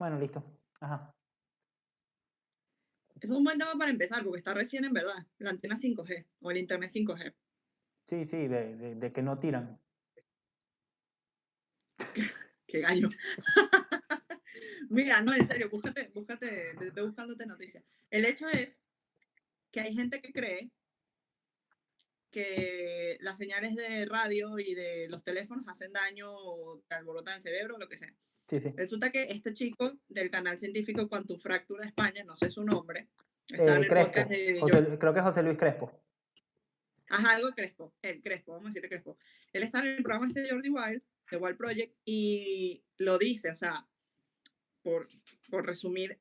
Bueno, listo. Ajá. Es un buen tema para empezar, porque está recién en verdad, la antena 5G o el internet 5G. Sí, sí, de que no tiran. Qué gallo. Mira, no, en serio, búscate, ve buscándote noticias. El hecho es que hay gente que cree que las señales de radio y de los teléfonos hacen daño o te alborotan el cerebro o lo que sea. Sí, sí. Resulta que este chico del canal científico Quantum Fracture de España, no sé su nombre, estaba en el podcast Crespo. de Jordi. José, creo que es José Luis Crespo. Ajá, algo de Crespo, el Crespo, vamos a decirle Crespo. Él está en el programa este de Jordi Wild, de Wild Project, y lo dice, o sea, por, por resumir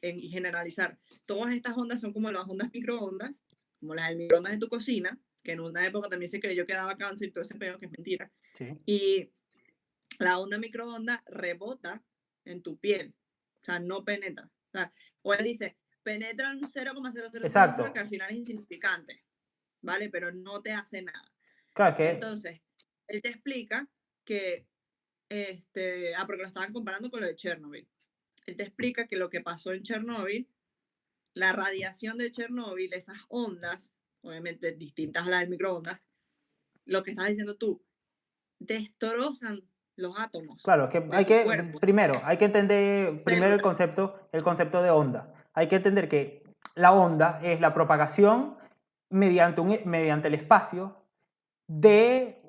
y generalizar, todas estas ondas son como las ondas microondas, como las del microondas de tu cocina, que en una época también se creyó que daba cáncer y todo ese pedo, que es mentira. Sí. Y la onda microonda rebota en tu piel, o sea, no penetra. O él dice, penetra un 0,0000 que Exacto. al final es insignificante, ¿vale? Pero no te hace nada. Claro, es que, Entonces, él te explica que, porque lo estaban comparando con lo de Chernobyl. Él te explica que lo que pasó en Chernobyl, la radiación de Chernobyl, esas ondas, obviamente distintas a las del microondas, lo que estás diciendo tú, destrozan los átomos claro, es que de hay tu que, cuerpo, primero, hay que entender primero células. el concepto de onda. Hay que entender que la onda es la propagación mediante el espacio de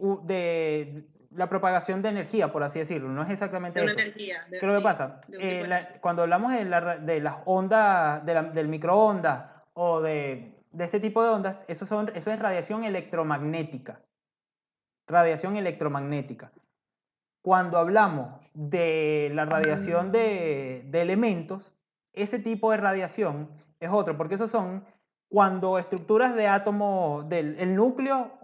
la propagación de energía, por así decirlo. No es De exactamente una eso. energía, ¿Qué es lo que sí, pasa? de un tipo de energía. Cuando hablamos de las ondas, del microondas o de este tipo de ondas, eso es radiación electromagnética. Radiación electromagnética. Cuando hablamos de la radiación de elementos, ese tipo de radiación es otro, porque esos son cuando estructuras de átomos del el núcleo,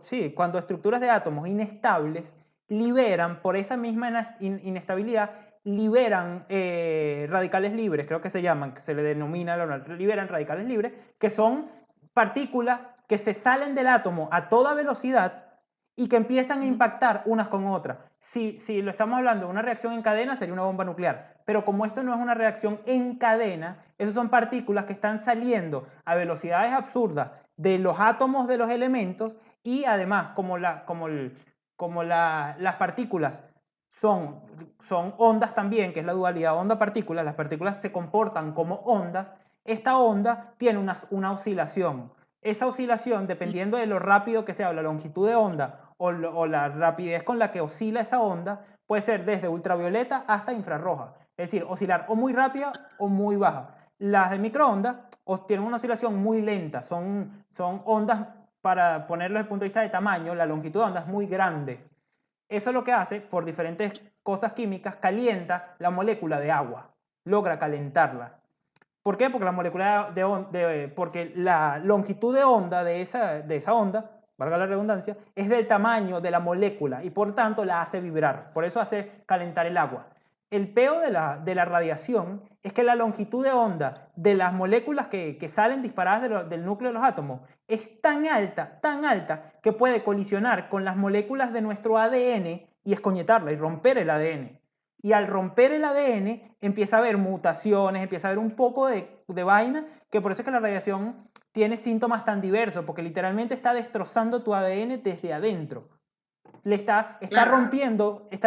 sí, cuando estructuras de átomos inestables liberan, por esa misma inestabilidad, liberan radicales libres, creo que se llaman, que se le denomina, liberan radicales libres, que son partículas que se salen del átomo a toda velocidad y que empiezan a Ujú. impactar unas con otras. Si lo estamos hablando de una reacción en cadena, sería una bomba nuclear. Pero como esto no es una reacción en cadena, esas son partículas que están saliendo a velocidades absurdas de los átomos de los elementos y además, las partículas son ondas también, que es la dualidad onda-partícula, las partículas se comportan como ondas, esta onda tiene una oscilación. Esa oscilación, dependiendo de lo rápido que sea, la longitud de onda o la rapidez con la que oscila esa onda, puede ser desde ultravioleta hasta infrarroja. Es decir, oscilar o muy rápida o muy baja. Las de microondas tienen una oscilación muy lenta, son ondas, para ponerlo desde el punto de vista de tamaño, la longitud de onda es muy grande. Eso lo que hace, por diferentes cosas químicas, calienta la molécula de agua, logra calentarla. ¿Por qué? Porque porque la longitud de onda de esa onda, valga la redundancia, es del tamaño de la molécula y por tanto la hace vibrar. Por eso hace calentar el agua. El peo de la radiación es que la longitud de onda de las moléculas que salen disparadas del núcleo de los átomos es tan alta, que puede colisionar con las moléculas de nuestro ADN y escoñetarla y romper el ADN. Y al romper el ADN empieza a haber mutaciones, empieza a haber un poco de vaina, que por eso es que la radiación tiene síntomas tan diversos, porque literalmente está destrozando tu ADN desde adentro. Claro, Está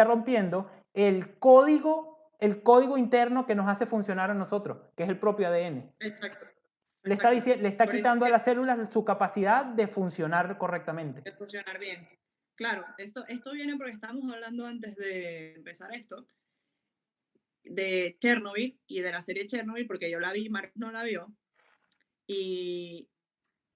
rompiendo el código interno que nos hace funcionar a nosotros, que es el propio ADN. exacto, Le está, exacto. le está Por eso es quitando a que las células su capacidad de funcionar correctamente. de funcionar bien. Claro, esto viene porque estábamos hablando antes de empezar esto, de Chernobyl y de la serie Chernobyl, porque yo la vi, Mark no la vio, y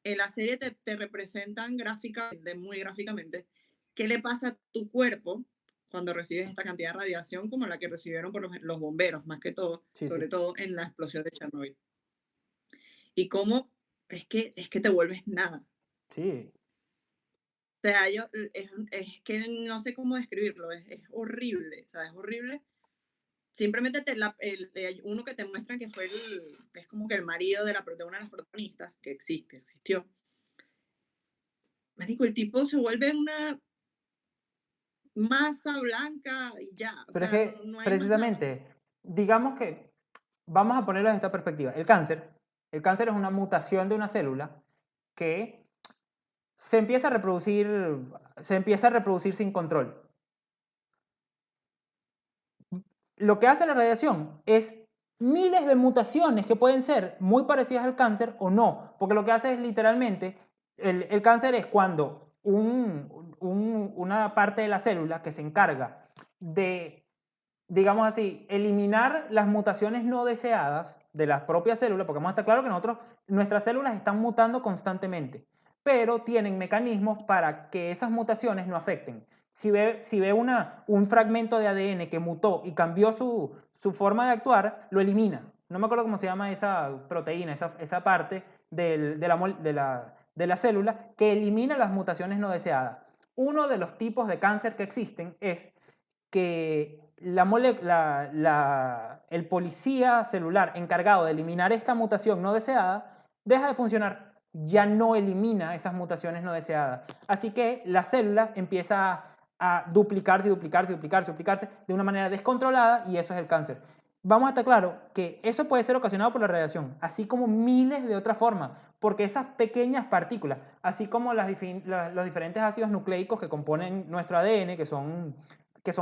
en la serie te representan gráficamente, muy gráficamente, qué le pasa a tu cuerpo cuando recibes esta cantidad de radiación como la que recibieron por los bomberos, más que todo, Sí, sí. sobre todo en la explosión de Chernobyl. Y cómo es que te vuelves nada. Sí. O sea, es que no sé cómo describirlo, es horrible, o sea, es horrible. Simplemente uno que te muestran que fue es como que el marido de una de las protagonistas, que existió. Marico, el tipo se vuelve una masa blanca y ya, o Pero es sea, no, que no hay más nada. precisamente digamos que, vamos a ponerlo desde esta perspectiva. El cáncer es una mutación de una célula que se empieza a reproducir sin control. Lo que hace la radiación es miles de mutaciones que pueden ser muy parecidas al cáncer o no, porque lo que hace es literalmente, el cáncer es cuando una parte de la célula que se encarga de, digamos así, eliminar las mutaciones no deseadas de las propias células, porque vamos a estar claro que nuestras células están mutando constantemente, pero tienen mecanismos para que esas mutaciones no afecten. Si ve un fragmento de ADN que mutó y cambió su forma de actuar, lo elimina. No me acuerdo cómo se llama esa proteína, esa parte de la célula que elimina las mutaciones no deseadas. Uno de los tipos de cáncer que existen es que el policía celular encargado de eliminar esta mutación no deseada deja de funcionar, ya no elimina esas mutaciones no deseadas. Así que la célula empieza a duplicarse, duplicarse, duplicarse, duplicarse de una manera descontrolada y eso es el cáncer. Vamos a estar claro que eso puede ser ocasionado por la radiación, así como miles de otras formas, porque esas pequeñas partículas, así como los diferentes ácidos nucleicos que componen nuestro ADN, que son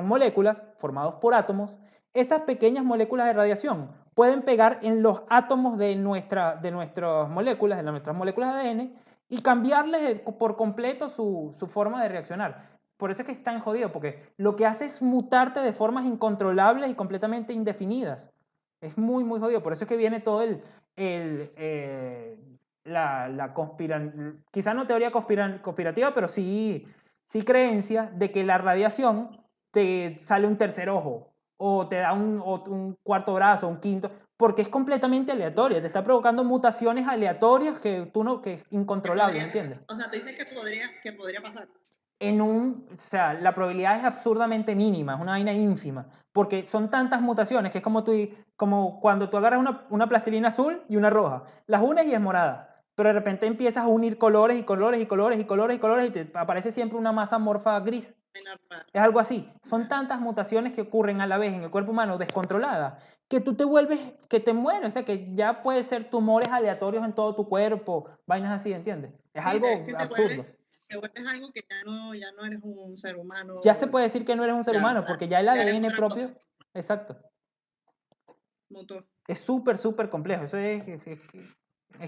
moléculas formados por átomos, esas pequeñas moléculas de radiación pueden pegar en los átomos de nuestras moléculas, de nuestras moléculas de ADN, y cambiarles por completo su forma de reaccionar. Por eso es que es tan jodido, porque lo que hace es mutarte de formas incontrolables y completamente indefinidas. Es muy, muy jodido. Por eso es que viene todo quizá no teoría conspirativa, pero sí creencia de que la radiación te sale un tercer ojo o te da un cuarto brazo, un quinto, porque es completamente aleatoria, te está provocando mutaciones aleatorias que es incontrolable, ¿entiendes? O sea, tú dices que podría pasar. O sea, la probabilidad es absurdamente mínima, es una vaina ínfima, porque son tantas mutaciones que es como cuando tú agarras una plastilina azul y una roja, las unes y es morada, pero de repente empiezas a unir colores y colores y colores y colores y colores y te aparece siempre una masa amorfa gris. Es algo así. Son tantas mutaciones que ocurren a la vez en el cuerpo humano descontroladas que tú que te mueres, o sea, que ya puede ser tumores aleatorios en todo tu cuerpo, vainas así, ¿entiendes? Es Sí, algo es que absurdo. te vuelves algo que ya no eres un ser humano. Ya se puede decir que no eres un ser Ya, o humano, sea, porque ya el ya eres ADN otra cosa. propio, exacto, Motor. es súper, súper complejo. Eso es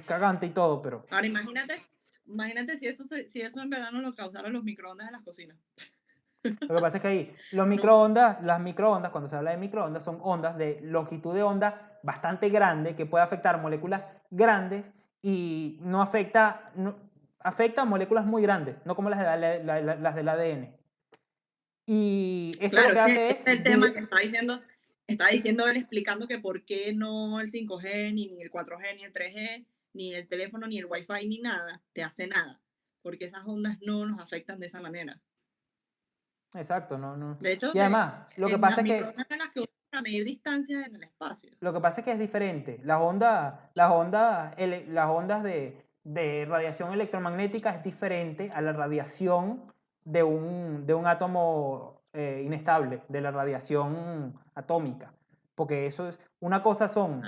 cagante y todo, pero Ahora imagínate si eso en verdad no lo causaron los microondas de las cocinas. lo que pasa es que ahí No, las microondas, cuando se habla de microondas, son ondas de longitud de onda bastante grande que puede afectar moléculas grandes y no afecta a moléculas muy grandes, no como las del ADN. Y esto lo claro, que es hace que es, este es el tema que estaba diciendo él explicando que por qué no el 5G, ni el 4G, ni el 3G, ni el teléfono, ni el Wi-Fi, ni nada, te hace nada. Porque esas ondas no nos afectan de esa manera. exacto, no, no. De hecho, Y además, lo que en pasa las es que microondas son las que usan para medir distancias en el espacio. Lo que pasa es que es diferente. Las ondas de radiación electromagnética es diferente a la radiación de un átomo inestable, de la radiación atómica. Porque una cosa son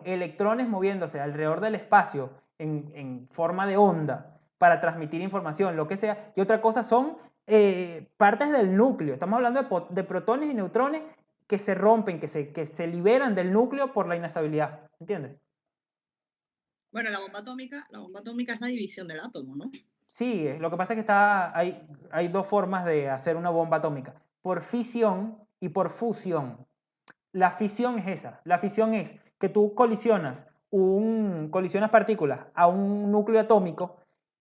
electrones moviéndose alrededor del espacio en forma de onda para transmitir información, lo que sea, y otra cosa son partes del núcleo. Estamos hablando de protones y neutrones que se rompen, que se liberan del núcleo por la inestabilidad, ¿entiendes? Bueno, la bomba atómica es la división del átomo, ¿no? Sí, lo que pasa es que hay dos formas de hacer una bomba atómica, por fisión y por fusión. La fisión es esa, la fisión es que tú colisionas partículas a un núcleo atómico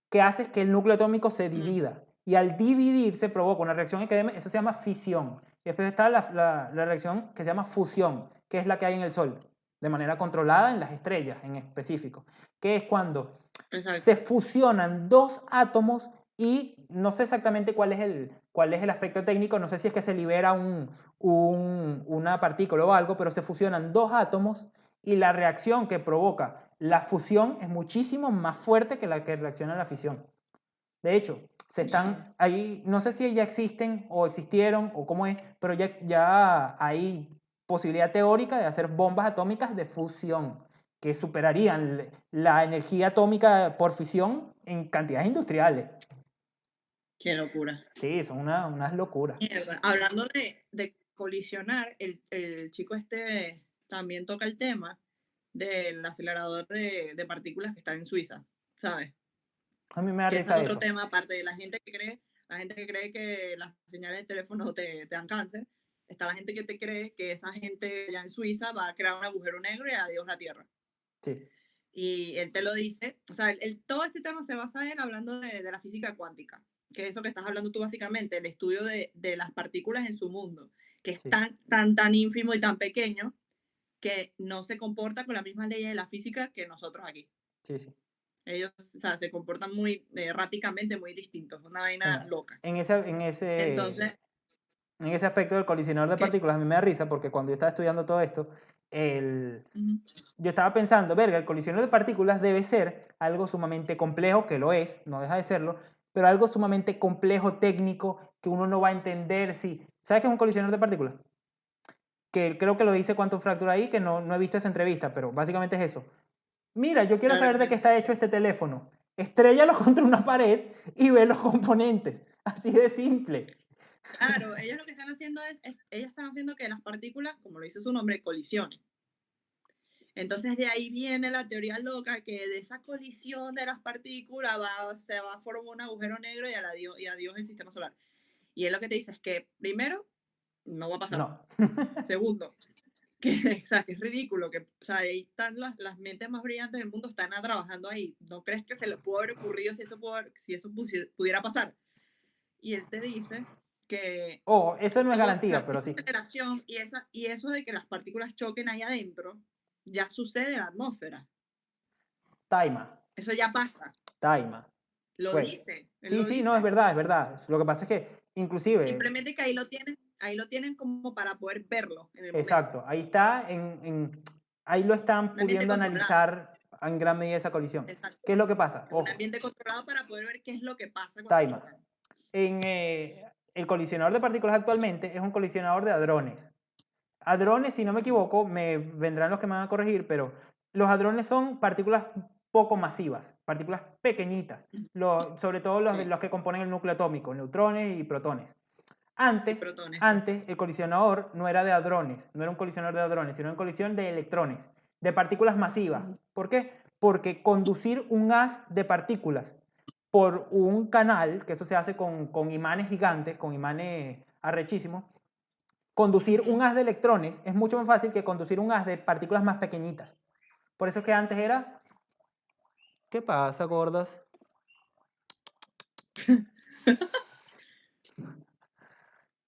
que hace que el núcleo atómico se Mm, divida y al dividirse provoca una reacción en cadena, eso se llama fisión. Y después está la reacción que se llama fusión, que es la que hay en el Sol, de manera controlada en las estrellas en específico, que es cuando exacto. se fusionan dos átomos y no sé exactamente cuál es el aspecto técnico, no sé si es que se libera una partícula o algo, pero se fusionan dos átomos y la reacción que provoca la fusión es muchísimo más fuerte que la que reacciona la fisión. De hecho, Ya. ahí, no sé si ya existen o existieron o cómo es, pero ya hay posibilidad teórica de hacer bombas atómicas de fusión, que superarían la energía atómica por fisión en cantidades industriales. Qué locura. Sí, son unas locuras. Mierda. Hablando de colisionar, el chico este también toca el tema del acelerador de partículas que está en Suiza, ¿sabes? A mí me da Que ese risa es otro eso. tema, aparte de la gente que cree que las señales de teléfono te dan cáncer, está la gente que te cree que esa gente allá en Suiza va a crear un agujero negro y adiós la Tierra. Sí, Y él te lo dice, o sea, todo este tema se basa en hablando de la física cuántica, que es eso que estás hablando tú básicamente, el estudio de las partículas en su mundo, que es sí, tan ínfimo y tan pequeño que no se comporta con las mismas leyes de la física que nosotros aquí. sí, sí. Ellos, o sea, se comportan muy erráticamente, muy distintos, una vaina Bueno, loca. en ese Entonces, aspecto del colisionador de ¿qué? partículas, a mí me da risa porque cuando yo estaba estudiando todo esto, el, Ujú. yo estaba pensando, verga, el colisionador de partículas debe ser algo sumamente complejo, que lo es, no deja de serlo, pero algo sumamente complejo, técnico, que uno no va a entender si... ¿Sabes qué es un colisionador de partículas? Que creo que lo dice Quantum Fracture ahí, que no he visto esa entrevista, pero básicamente es eso. Mira, yo quiero Claro, saber de qué está hecho este teléfono. Estréllalo contra una pared y ve los componentes. Así de simple. claro, ellos lo que están haciendo ellos están haciendo que las partículas, como lo dice su nombre, colisionen. Entonces de ahí viene la teoría loca que de esa colisión de las partículas se va a formar un agujero negro y adiós el sistema solar. Y él lo que te dice es que, primero, no va a pasar. No. Segundo, que, o sea, que es ridículo, que o sea, ahí están las mentes más brillantes del mundo, están trabajando ahí. ¿No crees que se les pudo haber ocurrido si eso pudiera pasar? Y él te dice que Oh, eso no es o garantía, sea, pero esa sí. aceleración y eso de que las partículas choquen ahí adentro ya sucede en la atmósfera. Taima. Eso ya pasa. Taima. Lo Pues. dice, él Sí, lo sí, no, es dice. verdad, es verdad. Lo que pasa es que, inclusive, Simplemente que ahí lo tienen como para poder verlo en el momento. exacto, ahí está, ahí lo están Un ambiente pudiendo controlado. analizar en gran medida esa colisión. Exacto. ¿Qué es lo que pasa? Un Ojo, ambiente controlado para poder ver qué es lo que pasa cuando Taima. chocan. El colisionador de partículas actualmente es un colisionador de hadrones. Hadrones, si no me equivoco, me vendrán los que me van a corregir, pero los hadrones son partículas poco masivas, partículas pequeñitas, sobre todo Sí. los que componen el núcleo atómico, neutrones y protones. Y Antes, protones, sí. antes el colisionador no era de hadrones, no era un colisionador de hadrones, sino una colisión de electrones, de partículas masivas. Ujú. ¿Por qué? Porque conducir un haz de partículas por un canal, que eso se hace con imanes gigantes, con imanes arrechísimos, conducir un haz de electrones es mucho más fácil que conducir un haz de partículas más pequeñitas. Por eso es que antes era... ¿Qué pasa, gordas?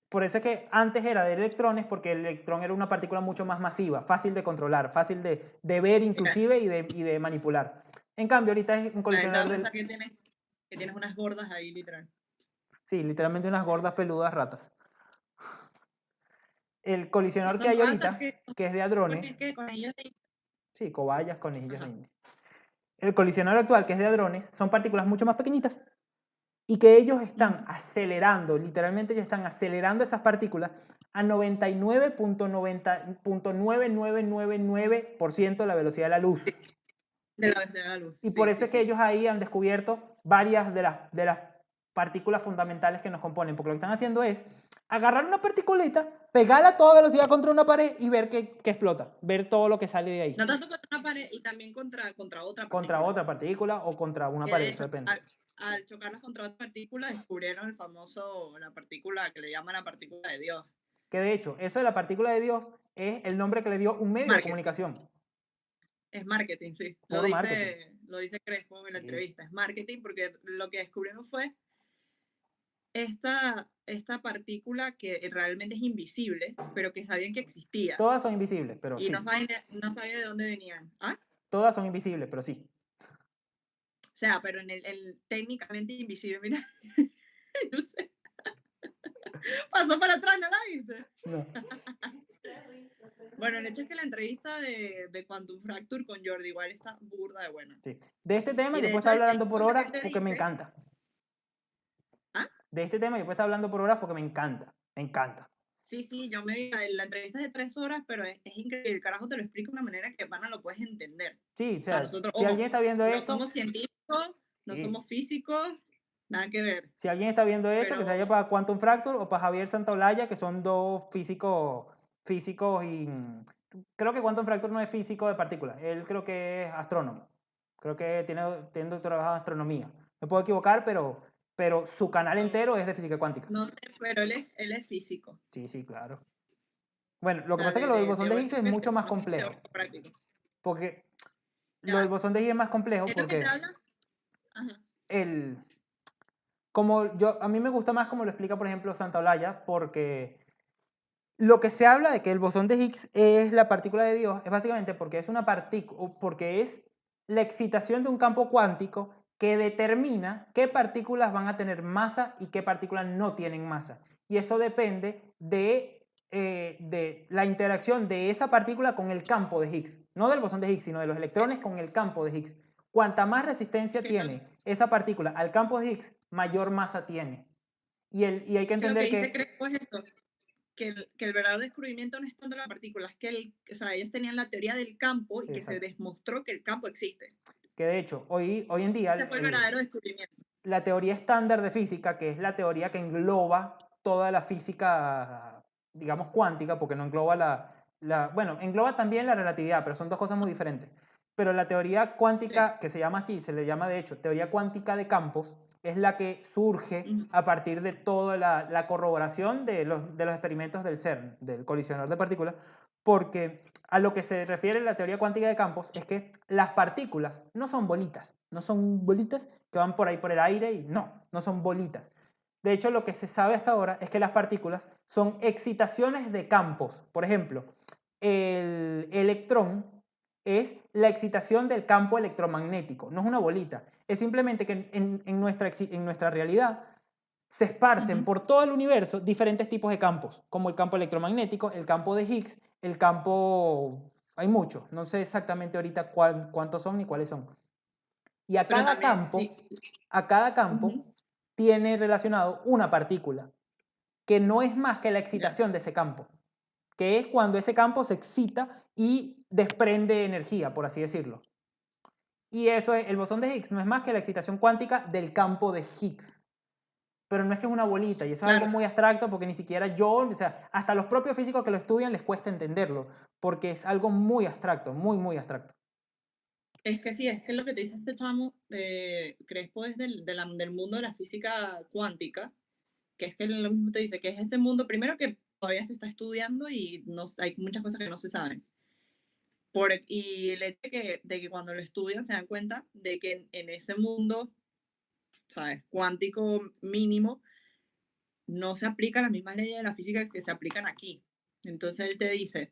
Por eso es que antes era de electrones, porque el electrón era una partícula mucho más masiva, fácil de controlar, fácil de ver Mira, inclusive y de manipular. En cambio, ahorita es un la gente va colisionador a pensar del... que tienes unas gordas ahí, literal. Sí, literalmente unas gordas peludas ratas. El No colisionador que son hay ratas ahorita, que es de hadrones, con ellos. sí, cobayas, conejillos de Ajá. India. El colisionador actual, que es de hadrones, son partículas mucho más pequeñitas y que ellos están Ujú. acelerando, literalmente ellos están acelerando esas partículas a 99.9999% de la velocidad de la luz. De la velocidad de la luz. Y por Sí, eso sí, es que sí. ellos ahí han descubierto varias de las partículas fundamentales que nos componen, porque lo que están haciendo es agarrar una particulita, pegarla a toda velocidad contra una pared y ver que explota, ver todo lo que sale de ahí, No tanto contra una pared y también contra otra contra partícula. otra partícula o contra una Que pared, de eso hecho, depende. al chocarlas contra otra partícula, descubrieron la partícula que le llaman la partícula de Dios. Que de hecho, eso de la partícula de Dios es el nombre que le dio un medio de Marketing. comunicación. Es marketing, sí. Puro marketing. Lo dice Crespo en la Sí. entrevista. Es marketing porque lo que descubrieron fue esta partícula que realmente es invisible, pero que sabían que existía Todas son invisibles, pero y sí. no sabían de dónde venían. ¿Ah? Todas son invisibles, pero sí. O sea, pero en el técnicamente invisible, mira, no sé. Pasó para atrás, ¿no la viste? No. Bueno, el hecho es que la entrevista de Quantum Fracture con Jordi igual está burda de buena. Sí. De este tema Y yo de puedo hecho, estar hay hablando por cosas que horas él te porque me dice. encanta. ¿Ah? De este tema yo puedo estar hablando por horas porque me encanta. Me encanta. Sí, sí, yo me vi la entrevista es de 3 horas, pero es increíble. El carajo te lo explica de una manera que pana lo puedes entender. Sí, o O sea, sea, nosotros, si ojo, alguien está viendo no esto, somos científicos, no sí. somos físicos, nada que ver. Si alguien está viendo esto, que se Pero vaya para Quantum Fracture o para Javier Santaolalla, que son dos físicos y creo que Quantum Fracture no es físico de partículas, él creo que es astrónomo, creo que tiene doctorado en astronomía. Me puedo equivocar, pero su canal no, entero es de física cuántica. no sé, pero él es físico. O Sí, sí, claro. Bueno, lo que sea, pasa es que lo del bosón de Higgs teórico, es mucho más no sé si complejo, teórico práctico. porque Ya lo del va. bosón de Higgs es más complejo Es lo que te porque habla. Ajá. el, como yo, a mí me gusta más como lo explica, por ejemplo, Santaolalla, porque lo que se habla de que el bosón de Higgs es la partícula de Dios es básicamente porque es una partícula, porque es la excitación de un campo cuántico que determina qué partículas van a tener masa y qué partículas no tienen masa. Y eso depende de la interacción de esa partícula con el campo de Higgs. No del bosón de Higgs, sino de los electrones con el campo de Higgs. Cuanta más Es resistencia que, tiene esa partícula al campo de Higgs, mayor masa tiene. Y hay que es que lo que entender dice que... Crespo es esto, que el verdadero descubrimiento no es tanto la partícula, es que o sea, ellos tenían la teoría del campo y que se Exacto. demostró que el campo existe. Que de hecho, hoy en día Ese fue el verdadero descubrimiento. la teoría estándar de física, que es la teoría que engloba toda la física, digamos, cuántica, porque no engloba bueno, engloba también la relatividad, pero son dos cosas muy diferentes. Pero la teoría Sí. cuántica, que se llama así, se le llama de hecho teoría cuántica de campos, es la que surge Ujú. a partir de toda la corroboración de los experimentos del CERN, del colisionador de partículas, porque a lo que se refiere la teoría cuántica de campos es que las partículas no son bolitas, no son bolitas que van por ahí por el aire y no son bolitas. De hecho, lo que se sabe hasta ahora es que las partículas son excitaciones de campos. Por ejemplo, el electrón es la excitación del campo electromagnético, no es una bolita. Es simplemente que en nuestra realidad se esparcen Ujú. por todo el universo diferentes tipos de campos, como el campo electromagnético, el campo de Higgs, el campo... Hay muchos, no sé exactamente ahorita cuántos son ni cuáles son. Y a Pero cada también, sí. campo, a cada Ujú. campo tiene relacionado una partícula, que no es más que la Ya, excitación de ese campo, que es cuando ese campo se excita y desprende energía, por así decirlo. Y eso es, el bosón de Higgs no es más que la excitación cuántica del campo de Higgs. Pero no es que es una bolita, y eso es algo claro. muy abstracto porque ni siquiera yo, o sea, hasta los propios físicos que lo estudian les cuesta entenderlo, porque es algo muy abstracto, muy, muy abstracto. Es que sí, es que lo que te dice este chamo de Crespo es del mundo de la física cuántica, que es que lo mismo te dice, que es ese mundo primero que todavía se está estudiando y no, hay muchas cosas que no se saben. Y el hecho de que cuando lo estudian se dan cuenta de que en ese mundo, ¿sabes? Cuántico mínimo, no se aplican las mismas leyes de la física que se aplican aquí. Entonces él te dice,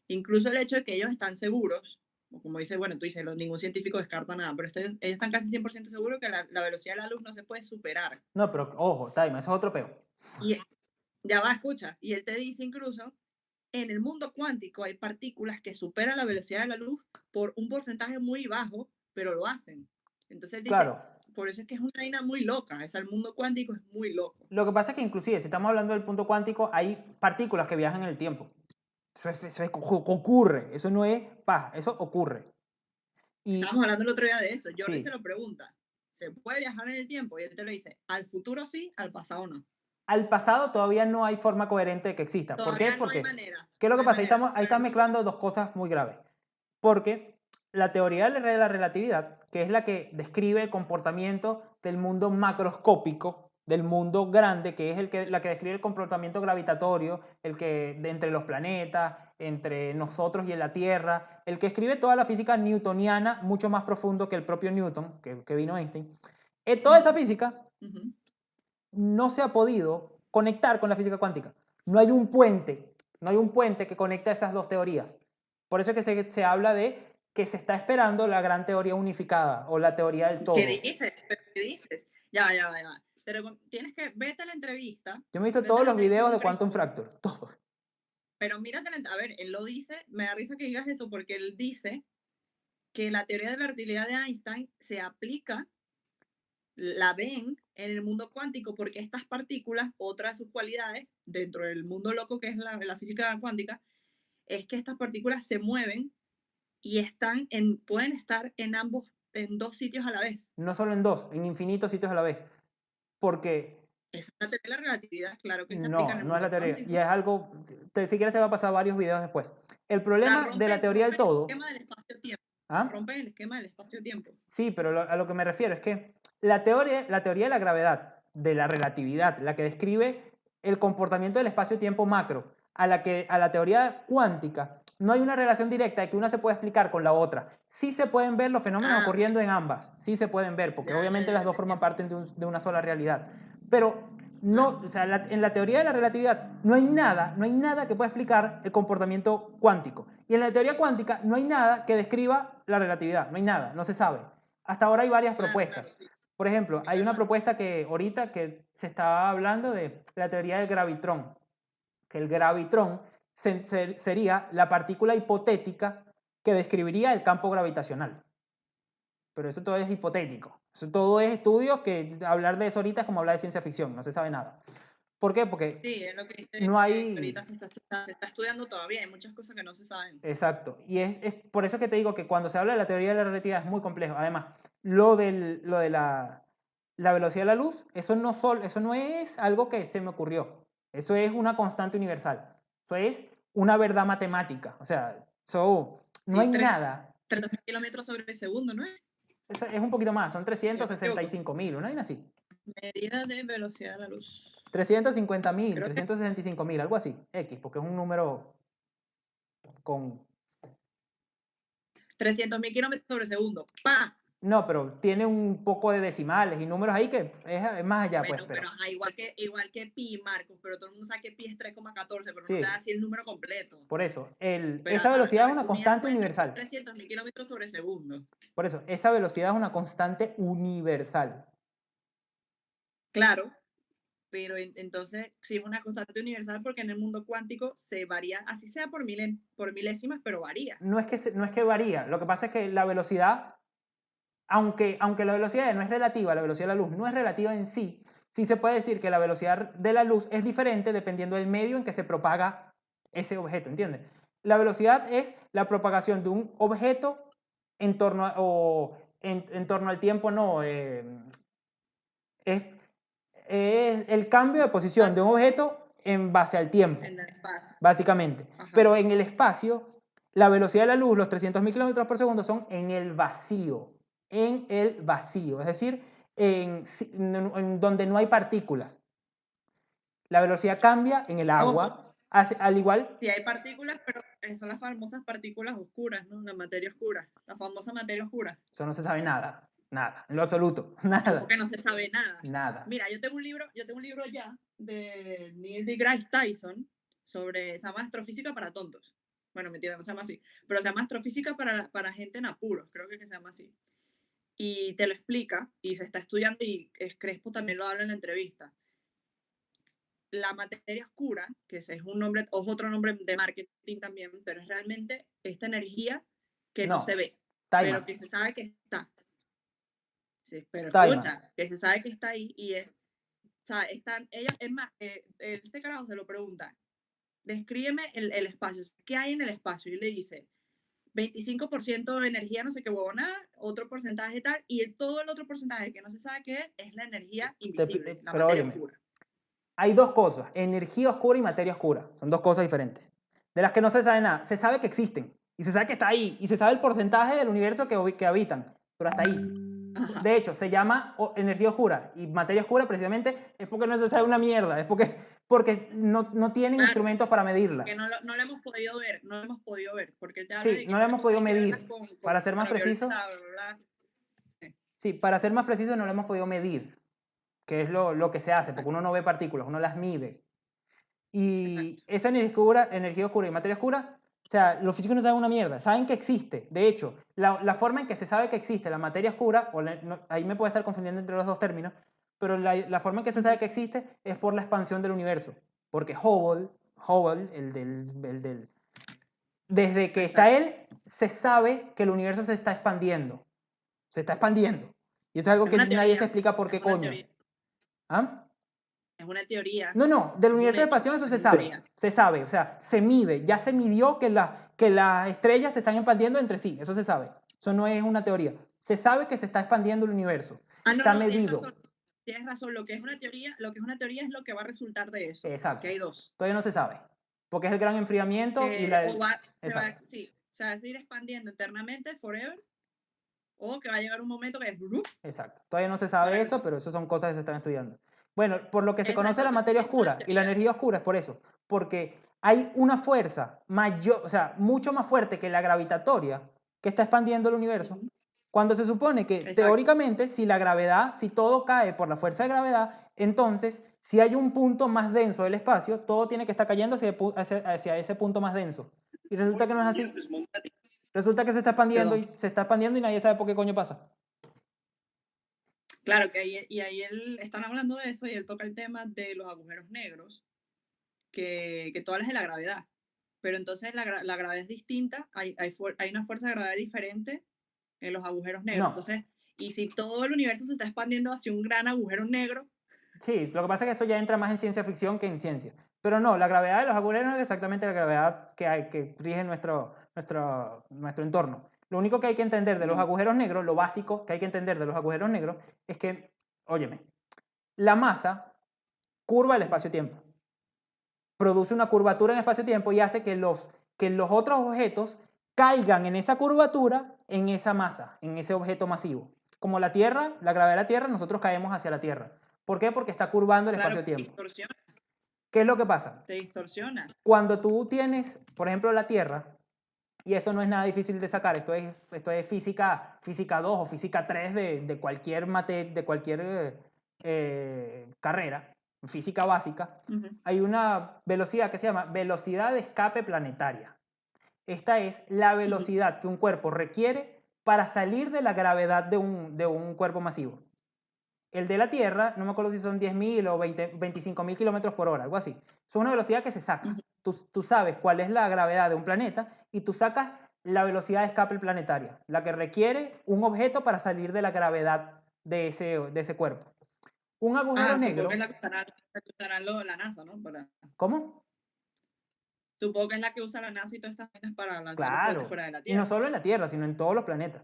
incluso el hecho de que ellos están seguros, o como dice, bueno, tú dices, ningún científico descarta nada, pero ellos están casi 100% seguros que la velocidad de la luz no se puede superar. No, pero ojo, Taima, eso es otro peo. Y ya va, escucha, y él te dice incluso, en el mundo cuántico hay partículas que superan la velocidad de la luz por un porcentaje muy bajo, pero lo hacen. Entonces él Claro, dice, por eso es que es una vaina muy loca, o sea, el mundo cuántico es muy loco. lo que pasa es que inclusive si estamos hablando del punto cuántico, hay partículas que viajan en el tiempo. Ocurre, eso no es paja, eso ocurre. Estábamos Y hablando el otro día de eso. Jordi se sí, lo pregunta, ¿se puede viajar en el tiempo? Y él te lo dice, al futuro sí, al pasado no. al pasado todavía no hay forma coherente de que exista. ¿Por qué? Todavía no hay Porque, manera, ¿qué es lo no que hay pasa? manera, Ahí pero están el futuro mezclando dos cosas muy graves. Porque la teoría de la relatividad, que es la que describe el comportamiento del mundo macroscópico, del mundo grande, que es la que describe el comportamiento gravitatorio, el que de entre los planetas, entre nosotros y en la Tierra, el que escribe toda la física newtoniana, mucho más profundo que el propio Newton, que vino Einstein. Toda esa física Ujú. no se ha podido conectar con la física cuántica. No hay un puente que conecta esas dos teorías. Por eso es que se habla de que se está esperando la gran teoría unificada o la teoría del ¿Qué todo. dices? ¿Pero qué dices? Ya va, ya va, ya va. Pero tienes que, Yo me he visto vete a todos la los entrevista videos con de Quantum Crespo, Fracture, todos. pero mírate, a ver, él lo dice, me da risa que digas eso porque él dice que la teoría de la relatividad de Einstein se aplica, la ven en el mundo cuántico, porque estas partículas, otra de sus cualidades, dentro del mundo loco que es la física cuántica, es que estas partículas se mueven y pueden estar en dos sitios a la vez. No solo en dos, en infinitos sitios a la vez. Porque Esa es la teoría de la relatividad, claro que se aplica en no, el no es la mundo teoría. Y cuántico. es algo, si quieres te va a pasar varios videos después. El O sea, problema de la teoría del rompen el todo, esquema del espacio-tiempo. ¿ah? Rompen el esquema del espacio-tiempo. Sí, pero a lo que me refiero es que la teoría de la gravedad, de la relatividad, la que describe el comportamiento del espacio-tiempo macro, a la teoría cuántica, no hay una relación directa de que una se puede explicar con la otra. Sí se pueden ver los fenómenos Ah, ok. ocurriendo en ambas, sí se pueden ver, porque Ya, ya, obviamente ya, las te dos forman entiendo. parte de una sola realidad. Pero Claro. no, o sea, en la teoría de la relatividad no hay nada que pueda explicar el comportamiento cuántico. Y en la teoría cuántica no hay nada que describa la relatividad, no hay nada, no se sabe. Hasta ahora hay varias Claro, claro, propuestas. sí, Por ejemplo, es hay una verdad. propuesta que ahorita que se estaba hablando de la teoría del gravitrón, que el gravitrón sería la partícula hipotética que describiría el campo gravitacional. Pero eso todo es hipotético. Eso todo es estudios que hablar de eso ahorita es como hablar de ciencia ficción, no se sabe nada. ¿Por qué? Porque Sí, es lo que dice no que ahorita hay. se está estudiando todavía, hay muchas cosas que no se saben. Exacto. Y es por eso que te digo que cuando se habla de la teoría de la relatividad es muy complejo. Además, lo de la velocidad de la luz, eso no es algo que se me ocurrió. Eso es una constante universal. Eso es una verdad matemática. O sea, no Sí, hay nada. 3.000 kilómetros sobre segundo, ¿no es? Eso es un poquito más, son Si no me equivoco. 365.000, ¿no hay así? Medida de velocidad de la luz. 350.000, Creo que 365.000, algo así. X, porque es un número con. 300.000 kilómetros sobre segundo. ¡Pa! No, pero tiene un poco de decimales y números ahí que es más allá, pues, Bueno, pero pero ajá, igual que pi, Marcos, pero todo el mundo sabe que pi es 3,14, pero no te da sí, así el número completo. por eso. Pero Esa ajá, velocidad es una resumidas constante cuentas, son universal. 300.000 kilómetros sobre segundo. Por eso, esa velocidad es una constante universal. Claro, pero entonces sí es una constante universal porque en el mundo cuántico se varía, así sea por milésimas, pero varía. No es que varía, lo que pasa es que la velocidad, aunque la velocidad no es relativa, la velocidad de la luz no es relativa en sí, sí se puede decir que la velocidad de la luz es diferente dependiendo del medio en que se propaga ese objeto, ¿entiendes? La velocidad es la propagación de un objeto en torno al tiempo, no, es, es el cambio de posición de un Espacio, objeto en base al tiempo, en el espacio. básicamente. Ajá. Pero en el espacio, la velocidad de la luz, los 300.000 kilómetros por segundo, son en el vacío. En el vacío, es decir, en donde no hay partículas. La velocidad cambia en el Ojo, agua, al igual. sí hay partículas, pero son las famosas partículas oscuras, ¿no? La materia oscura, la famosa materia oscura. Eso no se sabe nada, nada, en lo absoluto, Como nada, que no se sabe nada. nada. Mira, yo tengo un libro ya de Neil deGrasse Tyson sobre, se llama Astrofísica para tontos. Bueno, mentira, no se llama así, pero se llama Astrofísica para gente en apuros, creo que se llama así. Y te lo explica, y se está estudiando, y Crespo también lo habla en la entrevista. La materia oscura, que ese es un nombre, o es otro nombre de marketing también, pero es realmente esta energía que no se No, ve, Taima, pero que se sabe que está. Sí, pero Taima. escucha, que se sabe que está ahí y es, o sea, ella, es más, este carajo se lo pregunta, descríbeme el espacio, ¿qué hay en el espacio? Y le dice, 25% de energía, no sé qué huevonada, otro porcentaje tal, y todo el otro porcentaje que no se sabe qué es la energía invisible, la Pero materia óyeme, oscura. hay dos cosas, energía oscura y materia oscura. Son dos cosas diferentes. De las que no se sabe nada. Se sabe que existen. Y se sabe que está ahí. Y se sabe el porcentaje del universo que habitan. Pero hasta ahí. Ajá. De hecho, se llama energía oscura. Y materia oscura precisamente es porque no se sabe una mierda. Es porque no tienen Claro, instrumentos para que medirla. no lo hemos podido ver, no lo hemos podido ver, porque él te habla Sí, de que no la estas hemos cosas podido hay que verlas medir. con Para ser más ultravioleta, preciso, bla, bla, bla. Sí, sí, para ser más preciso no la hemos podido medir. Que es lo que se hace. Porque exacto, uno no ve partículas, uno las mide. Y exacto. esa energía oscura y materia oscura, o sea, los físicos no saben una mierda, saben que existe. De hecho, la forma en que se sabe que existe la materia oscura, ahí me puede estar confundiendo entre los dos términos, pero la forma en que se sabe Ujú. que existe es por la expansión del universo. Porque Hubble desde que está Exacto. él, se sabe que el universo se está expandiendo. Se está expandiendo. Y eso es algo Es que una nadie se teoría, explica por es qué una coño. teoría. ¿Ah? Es una teoría, No, no, del es un universo de hecho, expansión eso es una teoría. se sabe, o sea, se mide, ya se midió que las estrellas se están expandiendo entre sí, eso se sabe, eso no es una teoría, se sabe que se está expandiendo el universo, Ah, no, está no, tienes razón. medido, Tienes razón. Lo que es una teoría, lo que es una teoría es lo que va a resultar de eso, porque exacto, hay dos. todavía no se sabe, porque es el gran enfriamiento y Que la... o va, Exacto, sí, se va a seguir expandiendo eternamente, forever, o que va a llegar un momento que es ¡brum! exacto, todavía no se Para sabe que eso, pero eso son cosas que se están estudiando. Bueno, por lo que se conoce Exacto, la materia esas son las oscura y la energía teorías. oscura es por eso, porque hay una fuerza mayor, o sea, mucho más fuerte que la gravitatoria que está expandiendo el universo, Ujú. cuando se supone que Exacto. teóricamente si la gravedad, si todo cae por la fuerza de gravedad, entonces si hay un punto más denso del espacio, todo tiene que estar cayendo hacia ese punto más denso. Y resulta que no es así. Resulta que Perdón. se está expandiendo y nadie sabe por qué coño pasa. Claro que ahí, y ahí él, están hablando de eso y él toca el tema de los agujeros negros, que tú hablas de la gravedad, pero entonces la gravedad es distinta, hay una fuerza de gravedad diferente en los agujeros negros. No, Entonces, y si todo el universo se está expandiendo hacia un gran agujero negro, sí, lo que pasa es que eso ya entra más en ciencia ficción que en ciencia. Pero no, la gravedad de los agujeros negros es exactamente la gravedad que rige nuestro entorno. Lo único que hay que entender de los no, agujeros negros, lo básico que hay que entender de los agujeros negros, es que, óyeme, la masa curva el espacio-tiempo. Produce una curvatura en espacio-tiempo y hace que los otros objetos caigan en esa curvatura, en esa masa, en ese objeto masivo. Como la Tierra, la gravedad de la Tierra, nosotros caemos hacia la Tierra. ¿Por qué? Porque está curvando el claro, espacio-tiempo. distorsiona, ¿Qué es lo que pasa? te distorsiona. Cuando tú tienes, por ejemplo, la Tierra, y esto no es nada difícil de sacar, esto es física 2 o física 3 de cualquier carrera, física básica, Ujú, hay una velocidad que se llama velocidad de escape planetaria. Esta es la ujú. velocidad que un cuerpo requiere para salir de la gravedad de un cuerpo masivo. El de la Tierra, no me acuerdo si son 10.000 o 25.000 kilómetros por hora, algo así. Es una velocidad que se saca. Ujú. Tú sabes cuál es la gravedad de un planeta y tú sacas la velocidad de escape planetaria, la que requiere un objeto para salir de la gravedad de ese cuerpo. Un agujero Ah, supongo que es negro, la que usarán la NASA, ¿no? ¿cómo? Supongo que es la que usa la NASA y todas estas vainas para lanzar los cohetes Claro. fuera de la Y no Tierra. solo en la Tierra, sino en todos los planetas.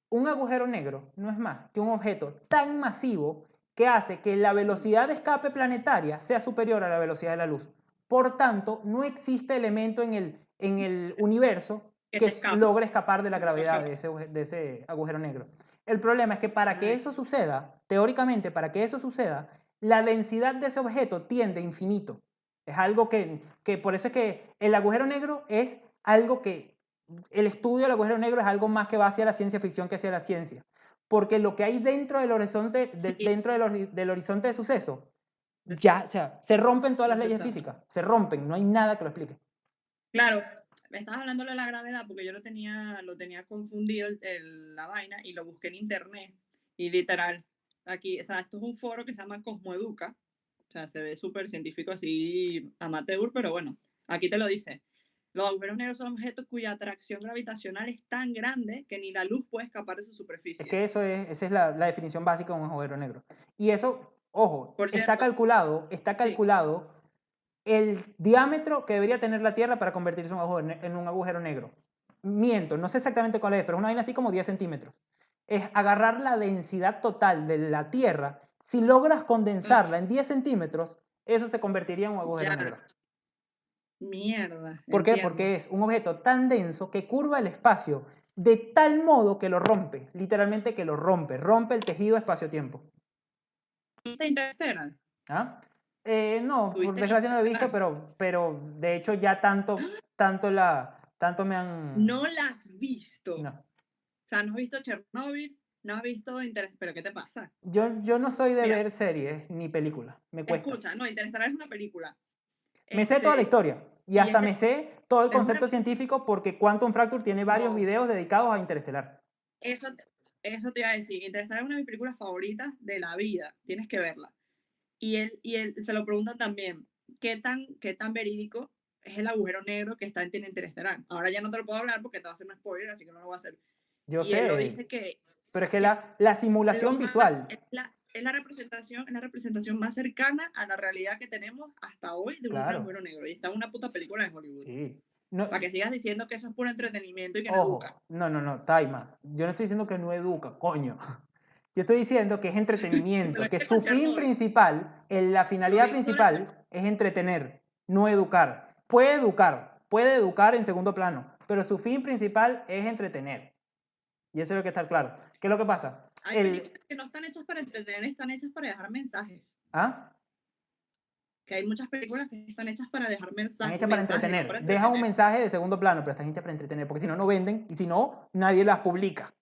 Un agujero negro no es más que un objeto tan masivo que hace que la Ujú. velocidad de escape planetaria sea superior a la velocidad de la luz. Por tanto, no existe elemento en el universo Que que se escape, logre escapar de la que se pueda gravedad escapar. de ese agujero negro. El problema es que para que Ay, eso suceda, teóricamente, para que eso suceda, la densidad de ese objeto tiende a infinito. Es algo que por eso es que el agujero negro es algo que el estudio del agujero negro es algo más que va hacia la ciencia ficción que hacia la ciencia. Porque lo que hay dentro del horizonte, sí, dentro del horizonte de suceso, es- ya, o sea, se rompen todas no las se leyes sabe. físicas, se rompen, no hay nada que lo explique. Claro, me estabas hablando de la gravedad porque yo lo tenía confundido la vaina y lo busqué en internet y literal, aquí, o sea, esto es un foro que se llama Cosmoeduca, o sea, se ve súper científico así amateur, pero bueno, aquí te lo dice. Los agujeros negros son objetos cuya atracción gravitacional es tan grande que ni la luz puede escapar de su Es superficie. que esa es la definición básica de un agujero negro. Y eso, ojo, Por cierto, está sí, calculado el diámetro que debería tener la Tierra para convertirse en un agujero negro. Miento, no sé exactamente cuál es, pero es una vaina así como 10 centímetros. Es agarrar la densidad total de la Tierra. Si logras ah, condensarla en 10 centímetros, eso se convertiría en un agujero ya, negro. mierda, ¿Por qué? entiendo. Porque es un objeto tan denso que curva el espacio de tal modo que lo rompe, literalmente que lo rompe, rompe el tejido espacio-tiempo. ¿Viste Interstellar? ¿Ah? No, por ¿Tuviste desgracia no lo he visto, Interstellar? pero de hecho ya tanto me han... No la has visto. O No. sea, no has visto Chernobyl, no has visto Interestelar. ¿Pero qué te pasa? Yo no soy de Mira, ver series ni películas, me cuesta. escucha, no, Interestelar es una película. Me sé toda la Este, historia y y es, hasta me sé todo el es una. concepto científico porque Quantum Fracture tiene varios No, videos dedicados a Interestelar. eso, eso te iba a decir. Interestelar es una de mis películas favoritas de la vida. Tienes que verla. Y él se lo preguntan también, ¿qué tan verídico es el agujero negro que está en Interestelar? Ahora ya no te lo puedo hablar porque te va a hacer un spoiler, así que no lo voy a hacer. Yo Y él lo sé, dice que, pero es que que la lo simulación más, visual, es la, es la representación más cercana a la realidad que tenemos hasta hoy de un Claro, agujero negro. Y está en una puta película de Hollywood. sí. No, Para que sigas diciendo que eso es puro entretenimiento y que no educa. ojo, no, Taima. Yo no estoy diciendo que no educa, coño. Yo estoy diciendo que es Me lo entretenimiento, que hice su con fin Chernobyl. principal, la Lo finalidad mismo sobre Chernobyl. principal es entretener, no educar. Puede educar en segundo plano, pero su fin principal es entretener. Y eso es lo que está claro. ¿Qué es lo que pasa? Hay películas que no están hechas para entretener, están hechas para dejar mensajes. ¿Ah? Que hay muchas películas que están hechas para dejar Están hechas para mensajes, no entretener. para Dejan un entretener. mensaje de segundo plano, pero están hechas para entretener, porque si no, no venden y si no, nadie las publica.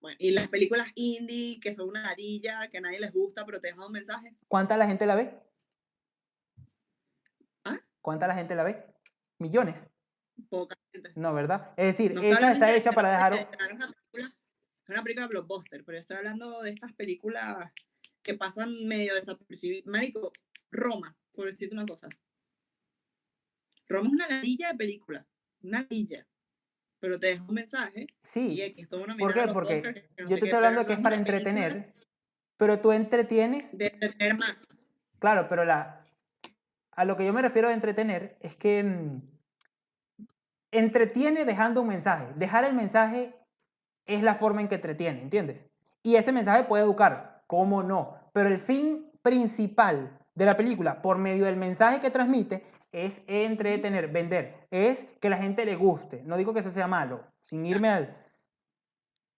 Bueno, y las películas indie, que son una ladilla, que a nadie les gusta, pero te dejan un mensaje. ¿Cuánta la gente la ve? ¿Ah? ¿Cuánta la gente la ve? Millones. Poca gente. No, ¿verdad? Es decir, No estoy esa hablando está hecha para dejar... es una película blockbuster, pero yo estoy hablando de estas películas que pasan medio desapercibidas. Marico, Roma, por decirte una cosa. Roma es una ladilla de película, una ladilla, pero te deja un mensaje y Sí. es que esto una ¿Por mirada a qué? los Oscars, Porque que no yo sé te qué, estoy pero hablando de no que es es para una película entretener, pero tú entretienes... de entretener masas. Claro, pero a lo que yo me refiero de entretener es que entretiene dejando un mensaje. Dejar el mensaje es la forma en que entretiene, ¿entiendes? Y ese mensaje puede educar, ¿cómo no? Pero el fin principal de la película, por medio del mensaje que transmite, es entretener, vender, es que la gente le guste. No digo que eso sea malo, sin irme al...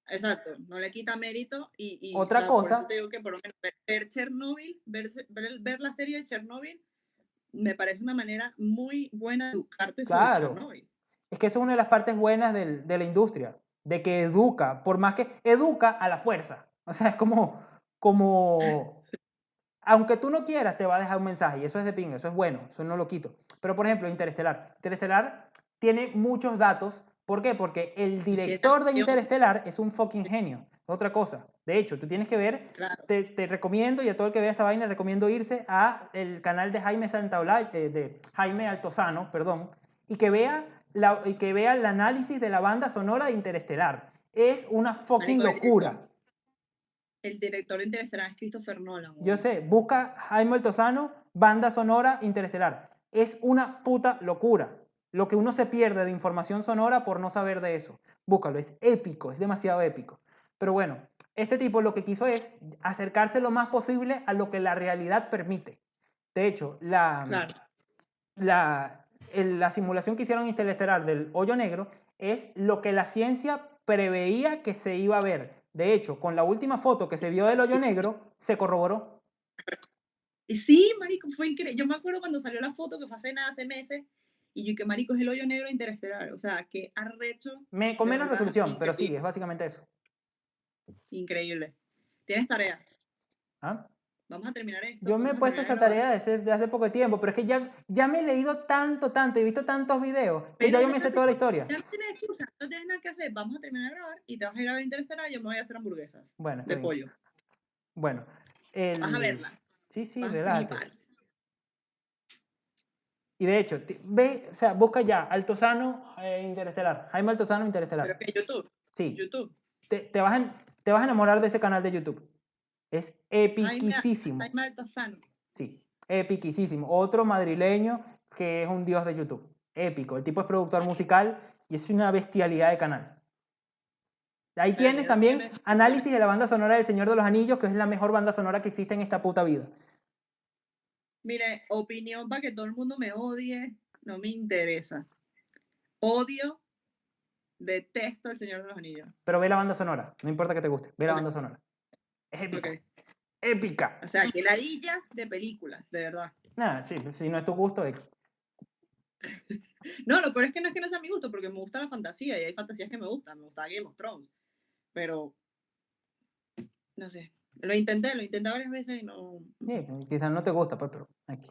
Exacto, no le quita mérito o Otra sea, por eso te cosa, digo que por lo menos ver Chernobyl, ver la serie de Chernobyl, me parece una manera muy buena de educarte sobre claro, Chernobyl. es que eso es una de las partes buenas de la industria, de que educa, por más que educa a la fuerza. O sea, es como aunque tú no quieras, te va a dejar un mensaje. Y eso es de pinga, eso es bueno, eso no lo quito. Pero, por ejemplo, Interestelar. Interestelar tiene muchos datos. ¿Por qué? Porque el Y ciencia director de ficción, Interestelar es un fucking genio. Otra cosa. De hecho, tú tienes que ver, claro. te recomiendo, y a todo el que vea esta vaina, recomiendo irse a el canal de Jaime Santaolalla, de Jaime Altozano, perdón, y que vea el análisis de la banda sonora de Interestelar. Es una fucking Marico, locura. el director de Interestelar es Christopher Nolan. Yo Weón. sé, busca Jaime Altozano, banda sonora Interestelar. Es una puta locura lo que uno se pierde de información sonora por no saber de eso. Búscalo, es épico, es demasiado épico. Pero bueno, este tipo lo que quiso es acercarse lo más posible a lo que la realidad permite. De hecho, Claro. la simulación que hicieron Interestelar del hoyo negro es lo que la ciencia preveía que se iba a ver. De hecho, con la última foto que se vio del hoyo negro, se corroboró. Y sí, marico, fue increíble. Yo me acuerdo cuando salió la foto que fue hace nada, hace meses, y yo que marico es el hoyo negro Interestelar. O sea, que arrecho, Con de menos verdad, resolución, pero sí, increíble. es básicamente eso. Increíble. Tienes tarea. ¿Ah? Vamos a terminar esto, Yo me he vamos a puesto terminar de esa grabar. tarea desde hace poco tiempo, pero es que ya me he leído tanto, he visto tantos videos, que ya Pero yo me sé toda la historia. ya no tienes excusa, no tienes nada que hacer. Vamos a terminar de grabar y te vas a ir a ver Interestelar y yo me voy a hacer hamburguesas Bueno, está de bien. pollo. Bueno, Vas a verla, sí, vas a relájate. flipar. Y de hecho, ve, o sea, busca ya Altozano Interestelar. Jaime Altozano Pero Interestelar. que YouTube, Sí, YouTube. te vas a enamorar de ese canal de YouTube. Es Jaime, epiquisísimo. Jaime Altozano. Sí, epiquisísimo. Otro madrileño que es un dios de YouTube. Épico. El tipo es productor musical y es una bestialidad de canal. Ahí tienes Yo también también análisis de la banda sonora del Señor de los Anillos, que es la mejor banda sonora que existe en esta puta vida. Mire, opinión para que todo el mundo me odie, no me interesa. Odio, detesto El Señor de los Anillos. Pero ve la banda sonora, no importa que te guste, ve la Ok, banda sonora. Es épica, ok. épica. O sea, que ladilla de películas, de verdad. Nada, sí, si no es tu gusto, No, lo peor es que no sea mi gusto, porque me gusta la fantasía y hay fantasías que me gustan. Me gusta Game of Thrones, pero no sé. Lo intenté varias veces y no. sí, quizás no te gusta, pues, pero aquí.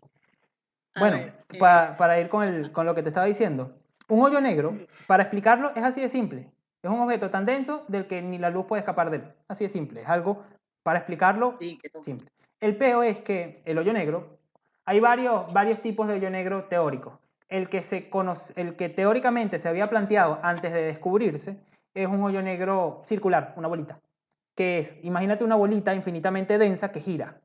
A Bueno, ver, para ir con lo que te estaba diciendo, un hoyo negro, para explicarlo, es así de simple. Es un objeto tan denso del que ni la luz puede escapar de él. Así de simple. Es algo, para explicarlo, sí, simple. El peo es que el hoyo negro, hay varios tipos de hoyo negro teóricos. El que teóricamente se había planteado antes de descubrirse es un hoyo negro circular, una bolita, que es, imagínate una bolita infinitamente densa que gira.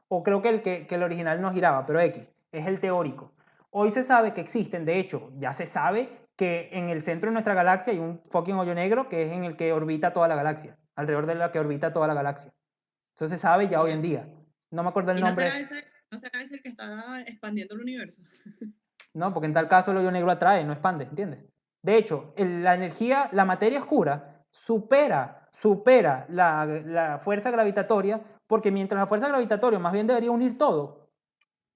O creo que el original no giraba, pero X, es el teórico. Hoy se sabe que existen, de hecho, ya se sabe que en el centro de nuestra galaxia hay un fucking hoyo negro que es en el que orbita toda la galaxia, alrededor de la que orbita toda la galaxia. Eso se sabe ya hoy en día. No me acuerdo el ¿Y no nombre. será ese el que está expandiendo el universo? No, porque en tal caso el hoyo negro atrae, no expande, ¿entiendes? De hecho, la energía, la materia oscura supera la fuerza gravitatoria, porque mientras la fuerza gravitatoria más bien debería unir todo,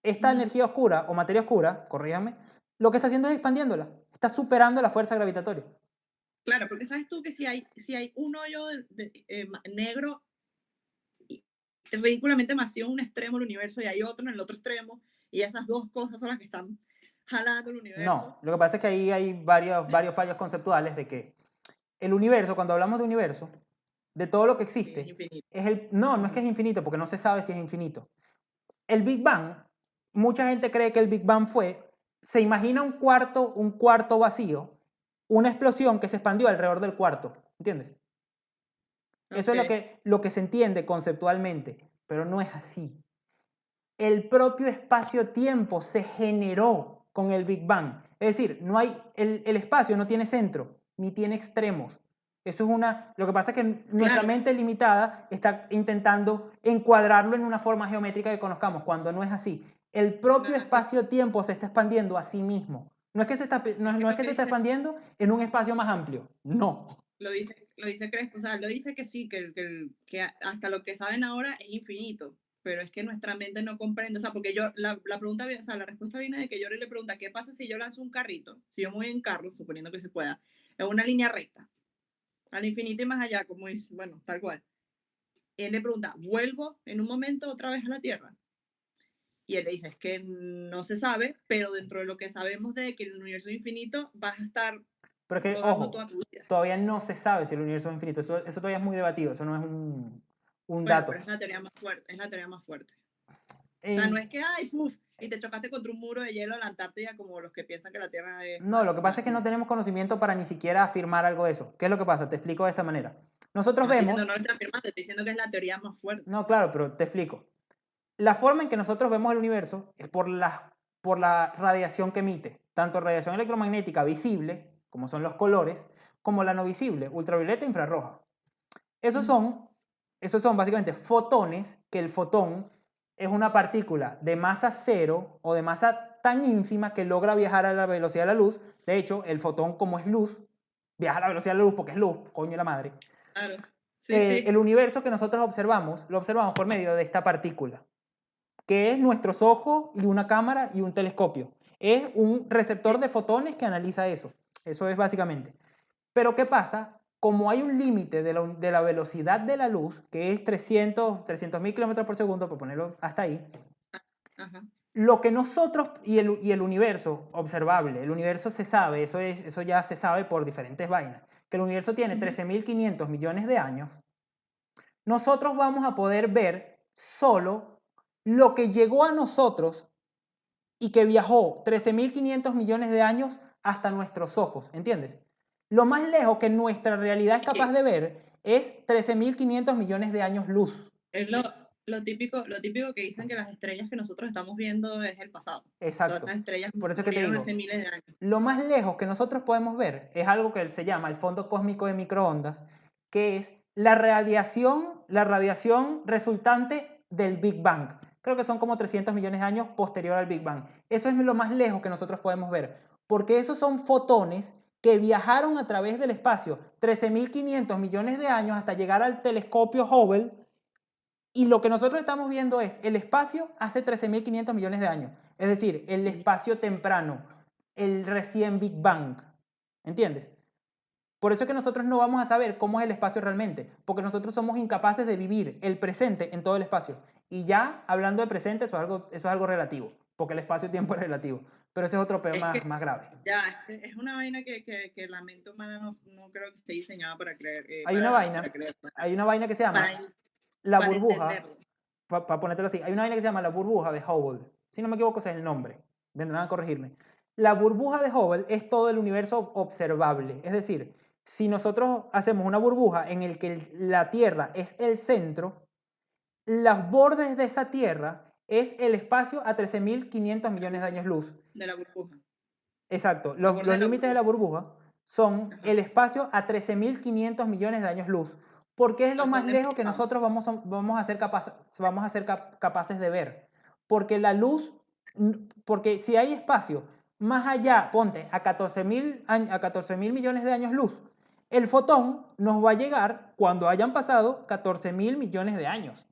esta energía oscura o materia oscura, corrígame, lo que está haciendo es expandiéndola, está superando la fuerza gravitatoria. Claro, porque sabes tú que si hay un hoyo negro ridículamente masivo en un extremo del universo y hay otro en el otro extremo, y esas dos cosas son las que están jalando el universo. No, lo que pasa es que ahí hay varios fallos conceptuales de que el universo, cuando hablamos de universo, de todo lo que Sí, es existe, infinito. no es que es infinito, porque no se sabe si es infinito. El Big Bang, mucha gente cree que el Big Bang se imagina un cuarto vacío, una explosión que se expandió alrededor del cuarto, ¿entiendes? Eso Ok, es lo que se entiende conceptualmente, pero no es así. El propio espacio-tiempo se generó con el Big Bang. Es decir, el espacio no tiene centro, ni tiene extremos. Lo que pasa es que nuestra claro, mente limitada está intentando encuadrarlo en una forma geométrica que conozcamos, cuando no es así. El no propio es así. espacio-tiempo se está expandiendo a sí mismo. No es que Es que no es lo que que se está dice, expandiendo en un espacio más amplio. No. lo dice Crespo, o sea, lo dice que sí, que hasta lo que saben ahora es infinito, pero es que nuestra mente no comprende, o sea, porque la pregunta, o sea, la respuesta viene de que yo le pregunta, ¿qué pasa si yo lanzo un carrito? Si yo me voy en carro, suponiendo que se pueda, en una línea recta, al infinito y más allá, como es, bueno, tal cual. Y él le pregunta, ¿vuelvo en un momento otra vez a la Tierra? Y él le dice, es que no se sabe, pero dentro de lo que sabemos de que el universo es infinito, vas a estar Pero es que, rodando toda ojo, tu vida. todavía no se sabe si el universo es infinito. Eso todavía es muy debatido. Eso no es un Bueno, dato. pero es la teoría más fuerte, es la teoría más fuerte. O sea, no En- es que, ay, puf, y te chocaste contra un muro de hielo en la Antártida como los que piensan que la Tierra es No, lo que pasa plana. es que no tenemos conocimiento para ni siquiera afirmar algo de eso. ¿Qué es lo que pasa? Te explico de esta manera. Nosotros No estoy diciendo, vemos, no lo estoy afirmando, estoy diciendo que es la teoría más fuerte. no, claro, pero te explico. La forma en que nosotros vemos el universo es por la radiación que emite, tanto radiación electromagnética visible, como son los colores, como la no visible, ultravioleta e infrarroja. Esos Ujú. son, esos son básicamente fotones, que el fotón es una partícula de masa cero o de masa tan ínfima que logra viajar a la velocidad de la luz. De hecho, el fotón, como es luz, viaja a la velocidad de la luz porque es luz, coño la madre. Claro. Sí, sí. El universo que nosotros observamos, lo observamos por medio de esta partícula, que es nuestros ojos y una cámara y un telescopio. Es un receptor Sí. de fotones que analiza eso. Eso es básicamente. Pero ¿qué pasa? Como hay un límite de la velocidad de la luz, que es 300.000 kilómetros por segundo, por ponerlo hasta ahí, Ajá. lo que nosotros y el universo observable, el universo se sabe, eso ya se sabe por diferentes vainas, que el universo tiene Ujú. 13.500 millones de años, nosotros vamos a poder ver solo lo que llegó a nosotros y que viajó 13.500 millones de años hasta nuestros ojos, ¿entiendes? Lo más lejos que nuestra realidad es capaz Sí, de ver es 13.500 millones de años luz. es lo típico que dicen que las estrellas que nosotros estamos viendo es el pasado. Todas Exacto. esas estrellas Por eso es que te murieron hace digo, miles de años. lo más lejos que nosotros podemos ver es algo que se llama el fondo cósmico de microondas, que es la radiación resultante del Big Bang. Creo que son como 300 millones de años posterior al Big Bang. Eso es lo más lejos que nosotros podemos ver, porque esos son fotones que viajaron a través del espacio 13.500 millones de años hasta llegar al telescopio Hubble, y lo que nosotros estamos viendo es el espacio hace 13.500 millones de años. Es decir, el Sí. espacio temprano, el recién Big Bang. ¿Entiendes? Por eso es que nosotros no vamos a saber cómo es el espacio realmente, porque nosotros somos incapaces de vivir el presente en todo el espacio. Y ya hablando de presente, eso es algo relativo, porque el espacio-tiempo es relativo. Pero ese es otro peor Es que más grave. ya, es una vaina que la mente humana no creo que esté diseñada para creer, Hay una vaina, hay una vaina que se para, llama la para burbuja, entenderlo. para ponértelo así, hay una vaina que se llama la burbuja de Hubble. Si no me equivoco, ese es el nombre. Vendrán a corregirme. La burbuja de Hubble es todo el universo observable. Es decir, si nosotros hacemos una burbuja en el que la Tierra es el centro, los bordes de esa Tierra es el espacio a 13.500 millones de años luz. De la burbuja. Exacto, Los los bordes de la límites de la burbuja. burbuja son Ajá. el espacio a 13.500 millones de años luz, porque es lo ¿Hasta más dónde hemos lejos que llegado? nosotros vamos a ser capaces de ver. Porque la luz, porque si hay espacio más allá, ponte, a 14.000 millones de años luz, el fotón nos va a llegar cuando hayan pasado 14.000 millones de años.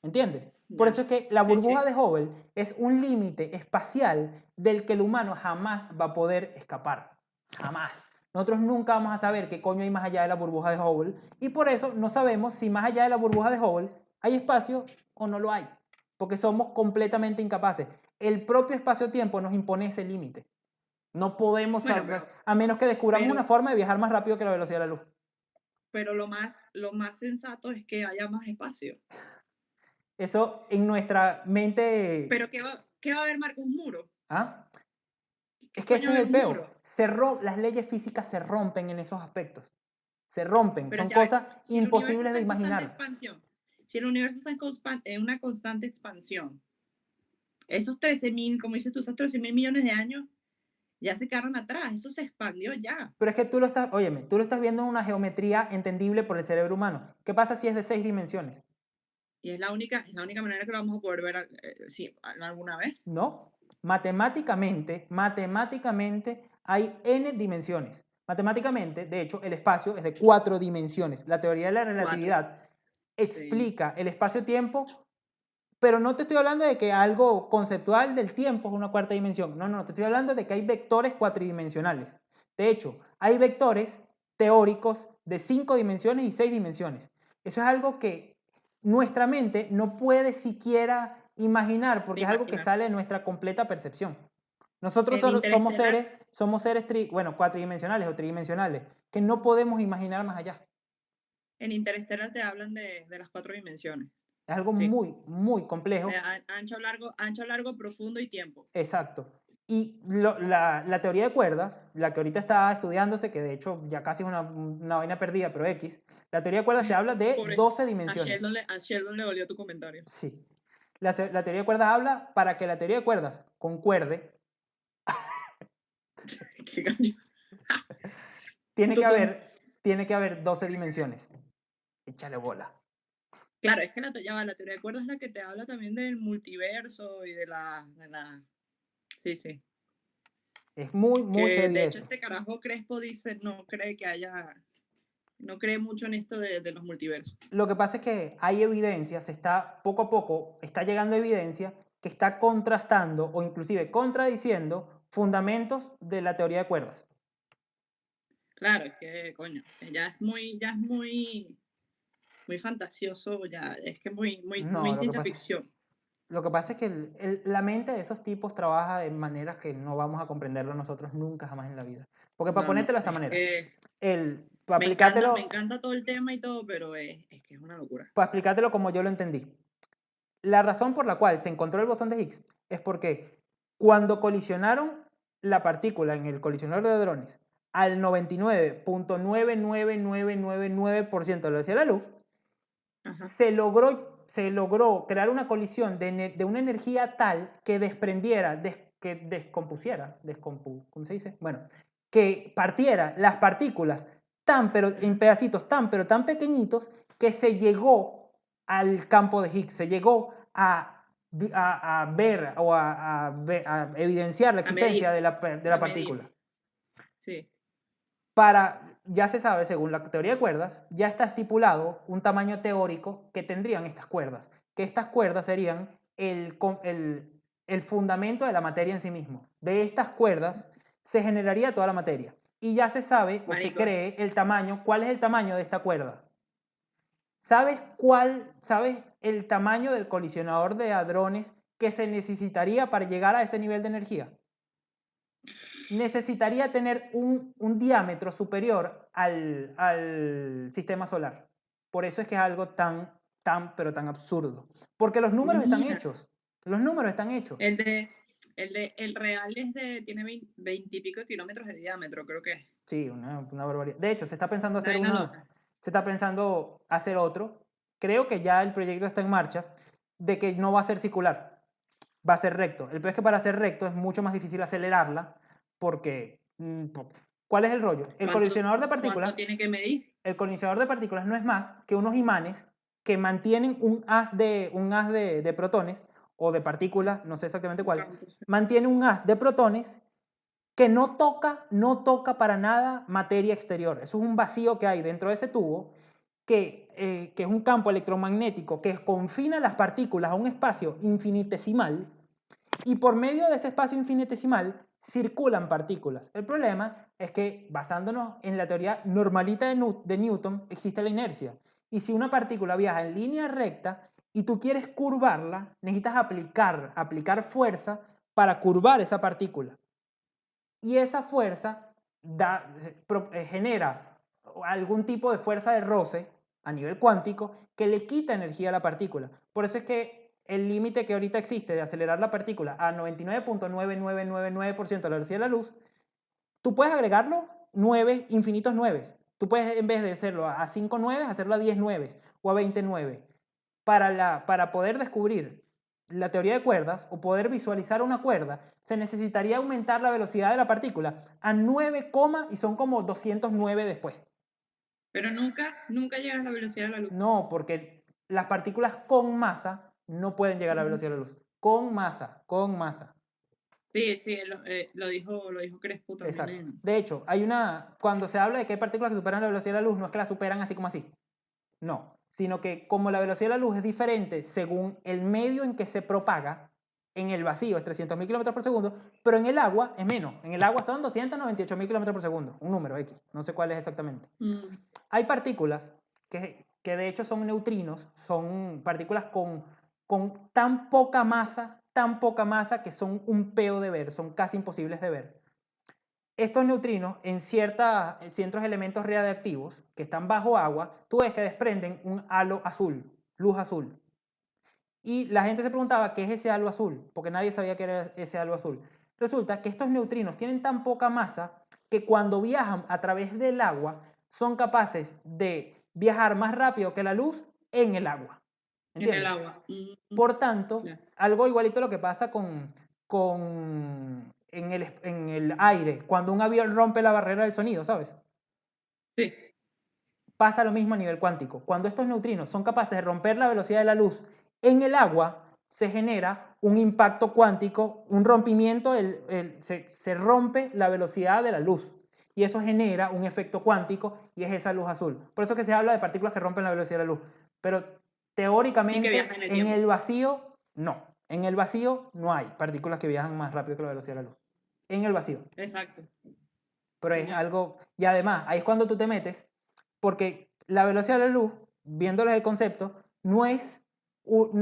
¿Entiendes? Por Ya. eso es que la Sí, burbuja sí. de Hubble es un límite espacial del que el humano jamás va a poder escapar. Jamás. Nosotros nunca vamos a saber qué coño hay más allá de la burbuja de Hubble y por eso no sabemos si más allá de la burbuja de Hubble hay espacio o no lo hay. Porque somos completamente incapaces. El propio espacio-tiempo nos impone ese límite. No podemos Bueno, saber, a menos que descubramos una pero, forma de viajar más rápido que la velocidad de la luz. pero lo más sensato es que haya más espacio. Eso en nuestra mente... Pero qué va a haber, Marco? ¿Un muro? ¿Ah? Es ¿Qué que coño ese va es a el haber un peo. muro? Las leyes físicas se rompen en esos aspectos. Se rompen. Pero Son si, a ver, cosas si el universo imposibles está de en constante imaginar. expansión, si el universo está en una constante expansión, esos 13.000, como dices tú, esos 13.000 millones de años ya se quedaron atrás, eso se expandió ya. Pero es que óyeme, tú lo estás viendo en una geometría entendible por el cerebro humano. ¿Qué pasa si es de 6 dimensiones? Y es la única manera que lo vamos a poder ver sí, alguna vez. No. Matemáticamente hay n dimensiones. Matemáticamente, de hecho, el espacio es de 4 dimensiones. La teoría de la Cuatro. relatividad Sí. explica el espacio-tiempo, pero no te estoy hablando de que algo conceptual del tiempo es una cuarta dimensión. No, no, te estoy hablando de que hay vectores cuatridimensionales. De hecho, hay vectores teóricos de 5 dimensiones y 6 dimensiones. Eso es algo que nuestra mente no puede siquiera imaginar ¿Te porque es algo que imaginas? sale de nuestra completa percepción. Nosotros En Interestelar, somos seres cuatridimensionales o tridimensionales que no podemos imaginar más allá. en Interestelar te hablan de las cuatro dimensiones. Es algo Sí. muy, muy De complejo. ancho, largo, profundo y tiempo. Exacto. Y la teoría de cuerdas, la que ahorita está estudiándose, que de hecho ya casi es una vaina perdida, pero X, la teoría de cuerdas te habla de Pobre, 12 dimensiones. A Sheldon le dolió tu comentario. Sí. La teoría de cuerdas habla para que la teoría de cuerdas concuerde, Qué gallo. tiene que Tutun. haber, tiene que haber 12 dimensiones. Échale bola. Claro, es que la teoría de cuerdas es la que te habla también del multiverso y de la. Sí, sí. Es muy, muy Que heavy de hecho eso. este carajo Crespo dice, no cree mucho en esto de los multiversos. Lo que pasa es que hay evidencia, poco a poco, está llegando evidencia que está contrastando o inclusive contradiciendo fundamentos de la teoría de cuerdas. Claro, es que, coño, ya es muy fantasioso, ya, es que muy No, ciencia ficción. lo que pasa es que la mente de esos tipos trabaja de maneras que no vamos a comprenderlo nosotros nunca jamás en la vida. Porque para No, no, ponértelo de esta es manera, que me para encanta todo el tema y todo, pero es que es una locura. explicártelo como yo lo entendí. La razón por la cual se encontró el bosón de Higgs es porque cuando colisionaron la partícula en el colisionador de hadrones al 99.99999% de la velocidad de la luz, Ajá, se logró crear una colisión de una energía tal que desprendiera, que descompusiera, ¿cómo se dice? Bueno, que partiera las partículas en ajá. pedacitos tan, pero tan pequeñitos que se llegó al campo de Higgs, se llegó a ver o a evidenciar la A existencia medir, de la a medir, partícula. sí. Ya se sabe, según la teoría de cuerdas, ya está estipulado un tamaño teórico que tendrían estas cuerdas, que estas cuerdas serían el fundamento de la materia en sí mismo. De estas cuerdas se generaría toda la materia. Y ya se sabe o se Marico, cree cuál es el tamaño de esta cuerda. ¿Sabes el tamaño del colisionador de hadrones que se necesitaría para llegar a ese nivel de energía? Necesitaría tener un diámetro superior al sistema solar. Por eso es que es algo pero tan absurdo. Porque los números están mira, hechos. Los números están hechos. el de, El real tiene 20 y pico de kilómetros de diámetro, creo que es. Sí, una barbaridad. De hecho, se está pensando Una hacer vaina loca. se está pensando hacer otro. Creo que ya el proyecto está en marcha, de que no va a ser circular, va a ser recto. El peor es que para ser recto es mucho más difícil acelerarla porque, ¿cuál es el rollo? ¿Cuánto tiene que medir? El colisionador de partículas no es más que unos imanes que mantienen un haz de protones o de partículas, no sé exactamente Un cuál, campo. mantiene un haz de protones que no toca para nada materia exterior. Eso es un vacío que hay dentro de ese tubo, que es un campo electromagnético que confina las partículas a un espacio infinitesimal, y por medio de ese espacio infinitesimal circulan partículas. El problema es que, basándonos en la teoría normalita de Newton, existe la inercia. Y si una partícula viaja en línea recta y tú quieres curvarla, necesitas aplicar fuerza para curvar esa partícula. Y esa fuerza genera algún tipo de fuerza de roce a nivel cuántico que le quita energía a la partícula. Por eso es que el límite que ahorita existe de acelerar la partícula a 99.9999% de la velocidad de la luz, tú puedes agregarlo 9, infinitos 9. Tú puedes, en vez de hacerlo a 5 9, hacerlo a 10 9 o a 20 9. Para poder descubrir la teoría de cuerdas o poder visualizar una cuerda, se necesitaría aumentar la velocidad de la partícula a 9, y son como 209 después. Pero nunca llega a la velocidad de la luz. No, porque las partículas con masa no pueden llegar a la velocidad de la luz. Con masa, con masa. Sí, sí, lo dijo Crespo también Exacto. De hecho, cuando se habla de que hay partículas que superan la velocidad de la luz, no es que la superan así como así. No, sino que como la velocidad de la luz es diferente según el medio en que se propaga, en el vacío es 300.000 kilómetros por segundo, pero en el agua es menos. En el agua son 298.000 kilómetros por segundo, un número X, no sé cuál es exactamente. Mm. Hay partículas que de hecho son neutrinos, son partículas con tan poca masa que son un peo de ver, son casi imposibles de ver. Estos neutrinos, en ciertos elementos radiactivos que están bajo agua, tú ves que desprenden un halo azul, luz azul. Y la gente se preguntaba qué es ese halo azul, porque nadie sabía qué era ese halo azul. Resulta que estos neutrinos tienen tan poca masa que cuando viajan a través del agua son capaces de viajar más rápido que la luz en el agua. En el ¿Entiendes? agua. Por tanto, Claro. algo igualito lo que pasa en el aire, cuando un avión rompe la barrera del sonido, ¿sabes? Sí. Pasa lo mismo a nivel cuántico. Cuando estos neutrinos son capaces de romper la velocidad de la luz en el agua, se genera un impacto cuántico, un rompimiento, se rompe la velocidad de la luz. Y eso genera un efecto cuántico y es esa luz azul. Por eso que se habla de partículas que rompen la velocidad de la luz. Pero Y que viaja teóricamente en el en tiempo. el vacío, no. En el vacío no hay partículas que viajan más rápido que la velocidad de la luz. En el vacío. Exacto. Pero es Ya. algo, y además, ahí es cuando tú te metes, porque la velocidad de la luz, viéndoles el concepto, no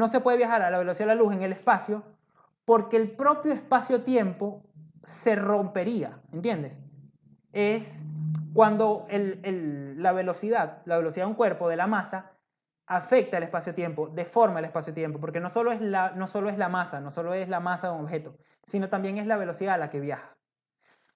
se puede viajar a la velocidad de la luz en el espacio, porque el propio espacio-tiempo se rompería, ¿entiendes? Es cuando la velocidad de un cuerpo, de la masa, afecta el espacio-tiempo, deforma el espacio-tiempo, porque no solo es la masa de un objeto, sino también es la velocidad a la que viaja.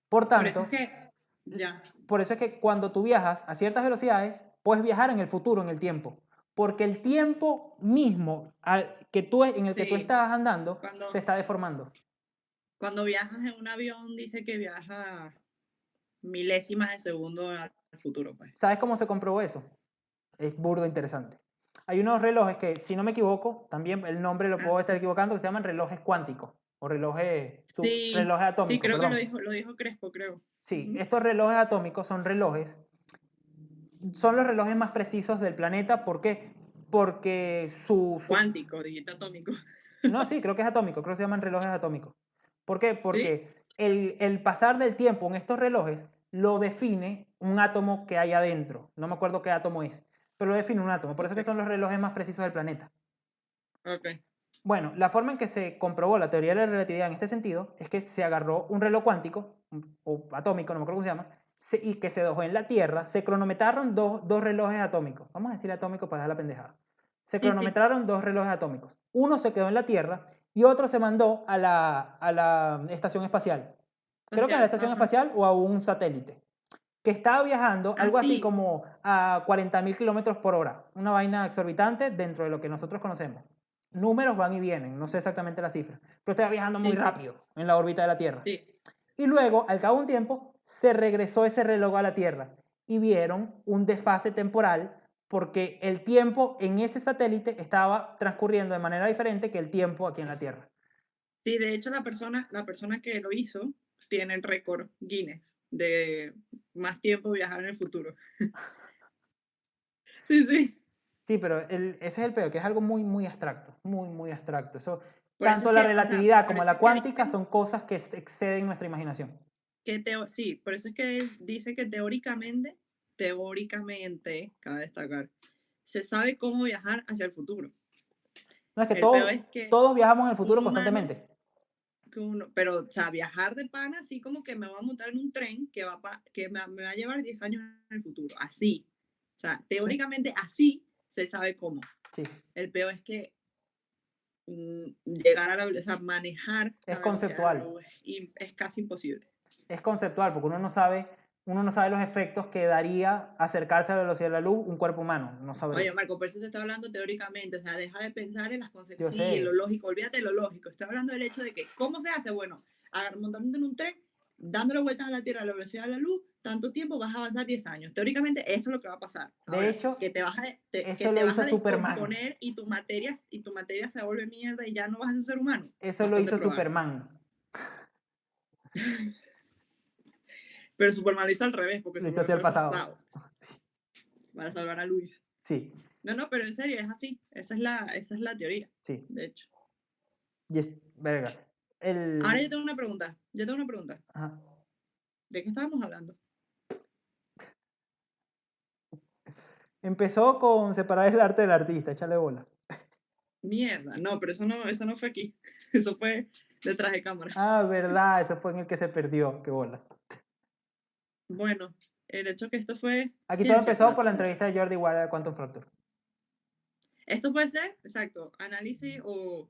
Por Por eso tanto, es que, ya. por eso es que cuando tú viajas a ciertas velocidades, puedes viajar en el futuro, en el tiempo. Porque el tiempo mismo en el que tú Sí. estás andando se Cuando, está deformando. cuando viajas en un avión, dice que viaja milésimas de segundo al futuro, pues. ¿Sabes cómo se comprobó eso? Es burdo interesante. Hay unos relojes que, si no me equivoco, también el nombre lo Ah, puedo estar sí. equivocando, que se llaman relojes cuánticos o Sí, relojes sí, atómicos, creo que lo perdón. dijo, lo dijo Crespo, creo. Sí, Ujú. estos relojes atómicos son los relojes más precisos del planeta. ¿Por qué? Porque Cuántico, dijiste atómico. no, sí, creo que es atómico, creo que se llaman relojes atómicos. ¿Por qué? ¿Sí? Porque el pasar del tiempo en estos relojes lo define un átomo que hay adentro. No me acuerdo qué átomo es, pero lo define un átomo. Por eso Ok, que son los relojes más precisos del planeta. ok. Bueno, la forma en que se comprobó la teoría de la relatividad en este sentido es que se agarró un reloj cuántico, o atómico, no me acuerdo cómo se llama, y que se dejó en la Tierra, se cronometraron dos relojes atómicos. Vamos a decir atómicos para dejar la pendejada. Se Sí, sí. cronometraron dos relojes atómicos. Uno se quedó en la Tierra y otro se mandó a la estación espacial. Creo que a la estación Ajá. espacial o a un satélite, que estaba viajando algo así Así, como a 40.000 kilómetros por hora. Una vaina exorbitante dentro de lo que nosotros conocemos. Números van y vienen, no sé exactamente la cifra, pero estaba viajando muy sí, sí, rápido en la órbita de la Tierra. sí. Y luego, al cabo de un tiempo, se regresó ese reloj a la Tierra y vieron un desfase temporal porque el tiempo en ese satélite estaba transcurriendo de manera diferente que el tiempo aquí en la Tierra. Sí, de hecho la persona que lo hizo tiene el récord Guinness de más tiempo viajar en el futuro. Sí, sí. Sí, pero ese es el peor, que es algo muy, muy abstracto, muy, muy abstracto. Eso, Por eso tanto es la que, o sea, relatividad por como eso la es que cuántica dicen son cosas que exceden nuestra imaginación. sí, por eso es que él dice que teóricamente, cabe destacar, se sabe cómo viajar hacia el futuro. No es que El peor es que todos viajamos en el un futuro humano, constantemente. pero, o sea, viajar de pana, así como que me voy a montar en un tren que, me va a llevar 10 años en el futuro, así. O sea, Sí, teóricamente así se sabe cómo. sí. El peor es que llegar a o sea, manejar Es la velocidad de la conceptual. luz es casi imposible. Es conceptual, porque uno no sabe los efectos que daría acercarse a la velocidad de la luz un cuerpo humano. No sabría. Oye, Marco, por eso te estoy hablando teóricamente, o sea, deja de pensar en las Yo consecuencias, sí, en lo sé. lógico, olvídate de lo lógico, estoy hablando del hecho de que, ¿cómo se hace? Bueno, montándote en un tren, dándole vueltas a la Tierra a la velocidad de la luz, tanto tiempo vas a avanzar 10 años. Teóricamente eso es lo que va a pasar. De Ahora, hecho, que eso te lo vas hizo a Superman. descomponer y tu materia se vuelve mierda y ya no vas a ser ser humano, Eso lo bastante hizo probable. Superman. Pero Superman lo hizo al revés, porque Lo hizo Superman hacia fue el al pasado. pasado para salvar a Luis. Sí, No, no, pero en serio, es así. Esa es la teoría, sí. de hecho. Y es, verga. Ahora yo El, tengo una pregunta. Yo tengo una pregunta. ajá. ¿De qué estábamos hablando? Empezó con separar el arte del artista, échale bola. Mierda. No, pero eso no fue aquí. Eso fue detrás de cámara. Ah, verdad, eso fue en el que se perdió, qué bolas. Bueno, el hecho que esto fue Aquí todo ciencia empezó para por la tontos. entrevista de Jordi Wild a Quantum Fracture. Esto puede ser, exacto, análisis o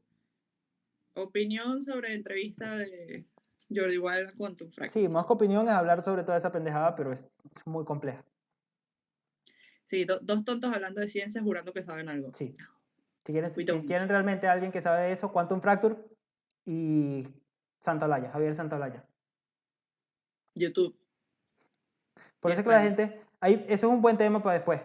opinión sobre entrevista de Jordi Wild a Quantum Sí, Fracture. más que opinión es hablar sobre toda esa pendejada, pero es muy compleja. Sí, dos tontos hablando de ciencia jurando que saben algo. Sí. No, we Si don't. quieren realmente alguien que sabe de eso, Quantum Fracture y Santaolalla, Javier Santaolalla. YouTube Por y eso es que la España. gente, eso es un buen tema para después.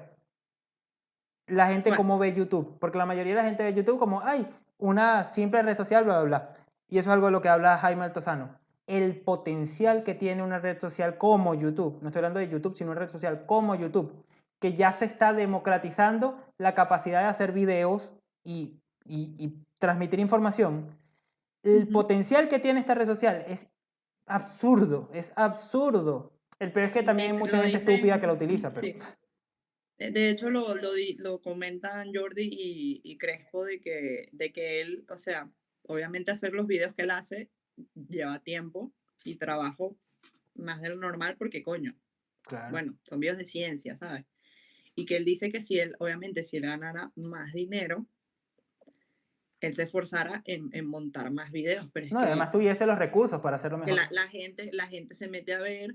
La gente ¿Cuál? cómo ve YouTube, porque la mayoría de la gente ve YouTube como, ay, una simple red social, bla, bla, bla. Y eso es algo de lo que habla Jaime Altozano. El potencial que tiene una red social como YouTube, no estoy hablando de YouTube, sino una red social como YouTube, que ya se está democratizando la capacidad de hacer videos y transmitir información. El Ujú. potencial que tiene esta red social es absurdo, es absurdo. El peor es que también hay mucha Lo gente estúpida que la dicen, utiliza, pero sí. De hecho, lo comentan Jordi y Crespo de que él, o sea, obviamente hacer los videos que él hace lleva tiempo y trabajo más de lo normal porque, coño, claro. bueno, son videos de ciencia, ¿sabes? Y que él dice que si él, obviamente, si él ganara más dinero, él se esforzara en montar más videos, pero es No, y además tuviese los recursos para hacerlo que mejor. la gente se mete a ver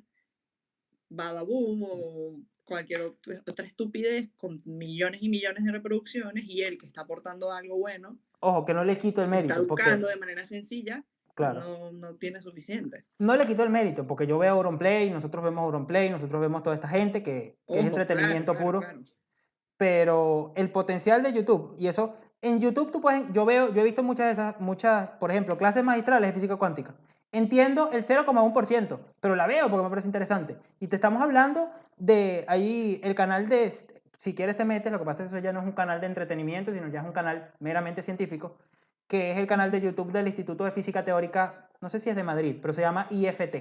Badaboom o cualquier otra estupidez con millones y millones de reproducciones y él que está aportando algo bueno, Ojo, que no le quito el que está mérito, educando de porque, manera sencilla, claro, no tiene suficiente. no le quito el mérito, porque yo veo Auronplay, nosotros vemos Auronplay, nosotros vemos toda esta gente que es Ojo, claro, entretenimiento claro, puro, claro. pero el potencial de YouTube, y eso, en YouTube tú puedes, yo he visto muchas de esas, muchas, por ejemplo, clases magistrales de física cuántica. Entiendo el 0,1%, pero la veo porque me parece interesante. Y te estamos hablando de ahí el canal de, si quieres te metes, lo que pasa es que eso ya no es un canal de entretenimiento, sino ya es un canal meramente científico, que es el canal de YouTube del Instituto de Física Teórica, no sé si es de Madrid, pero se llama IFT,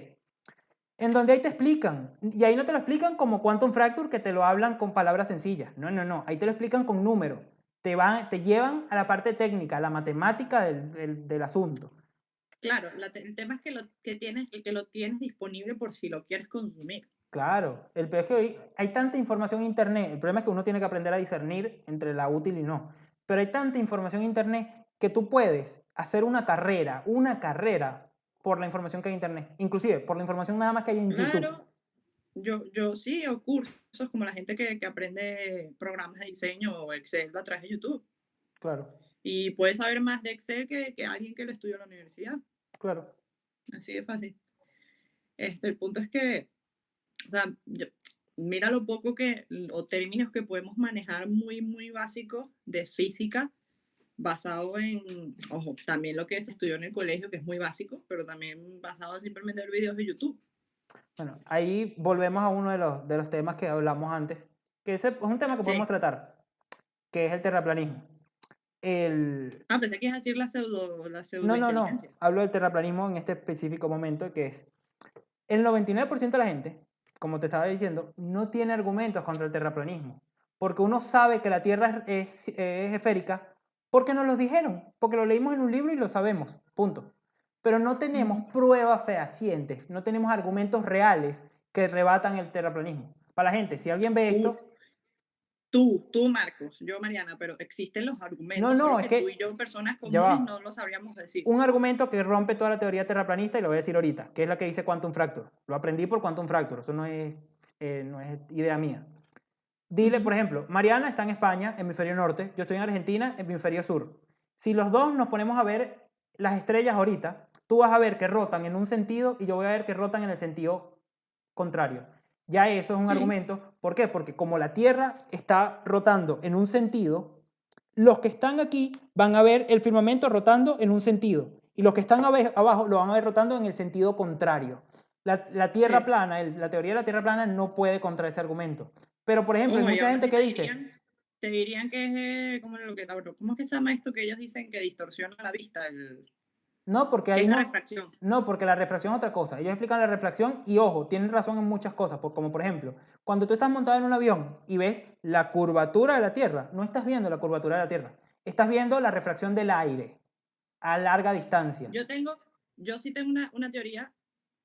en donde ahí te explican, y ahí no te lo explican como Quantum Fracture, que te lo hablan con palabras sencillas. No, no, no. Ahí te lo explican con números. Te llevan a la parte técnica, a la matemática del asunto. Claro, el tema es que lo tienes disponible por si lo quieres consumir. Claro, el peor es que hoy hay tanta información en Internet. El problema es que uno tiene que aprender a discernir entre la útil y no. Pero hay tanta información en Internet que tú puedes hacer una carrera por la información que hay en Internet, inclusive por la información nada más que hay en YouTube. Claro, yo sí, o cursos como la gente que aprende programas de diseño o Excel a través de YouTube. Claro, Y puede saber más de Excel que alguien que lo estudió en la universidad. claro. Así de fácil. El punto es que, o sea, mira lo poco que, o términos que podemos manejar muy, muy básicos de física, basado en, ojo, también lo que se estudió en el colegio, que es muy básico, pero también basado en simplemente ver videos de YouTube. Bueno, ahí volvemos a uno de los temas que hablamos antes, que ese es un tema que podemos Sí. tratar, que es el terraplanismo. El... Ah, pensé que ibas a decir la No, pseudointeligencia. hablo del terraplanismo en este específico momento, que es el 99% de la gente, como te estaba diciendo, no tiene argumentos contra el terraplanismo, porque uno sabe que la Tierra es esférica porque nos lo dijeron, porque lo leímos en un libro y lo sabemos, punto. Pero no tenemos Ujú. pruebas fehacientes, no tenemos argumentos reales que rebatan el terraplanismo. Para la gente, si alguien ve Tú, esto, tú, Marcos, yo, Mariana, pero existen los argumentos, solo es que tú y que, yo, personas ya comunes, va, no lo sabríamos decir. un argumento que rompe toda la teoría terraplanista y lo voy a decir ahorita, que es la que dice Quantum Fracture. Lo aprendí por Quantum Fracture, eso no es idea mía. Dile, Ujú. por ejemplo, Mariana está en España, hemisferio norte, yo estoy en Argentina, hemisferio sur. Si los dos nos ponemos a ver las estrellas ahorita, tú vas a ver que rotan en un sentido y yo voy a ver que rotan en el sentido contrario. Ya eso es un Sí, argumento. ¿Por qué? Porque como la Tierra está rotando en un sentido, los que están aquí van a ver el firmamento rotando en un sentido y los que están abajo lo van a ver rotando en el sentido contrario. La Tierra sí. plana, la teoría de la Tierra plana no puede contra ese argumento. Pero, por ejemplo, hay Ojo, y mucha aún gente así que dice, te dirían que es, ¿cómo es que se llama esto que ellos dicen que distorsiona la vista? no, porque Que ahí es la no, refracción. no, porque la refracción es otra cosa. Ellos explican la refracción y, ojo, tienen razón en muchas cosas, como por ejemplo, cuando tú estás montado en un avión y ves la curvatura de la Tierra, no estás viendo la curvatura de la Tierra, estás viendo la refracción del aire a larga distancia. Yo tengo, yo sí tengo una teoría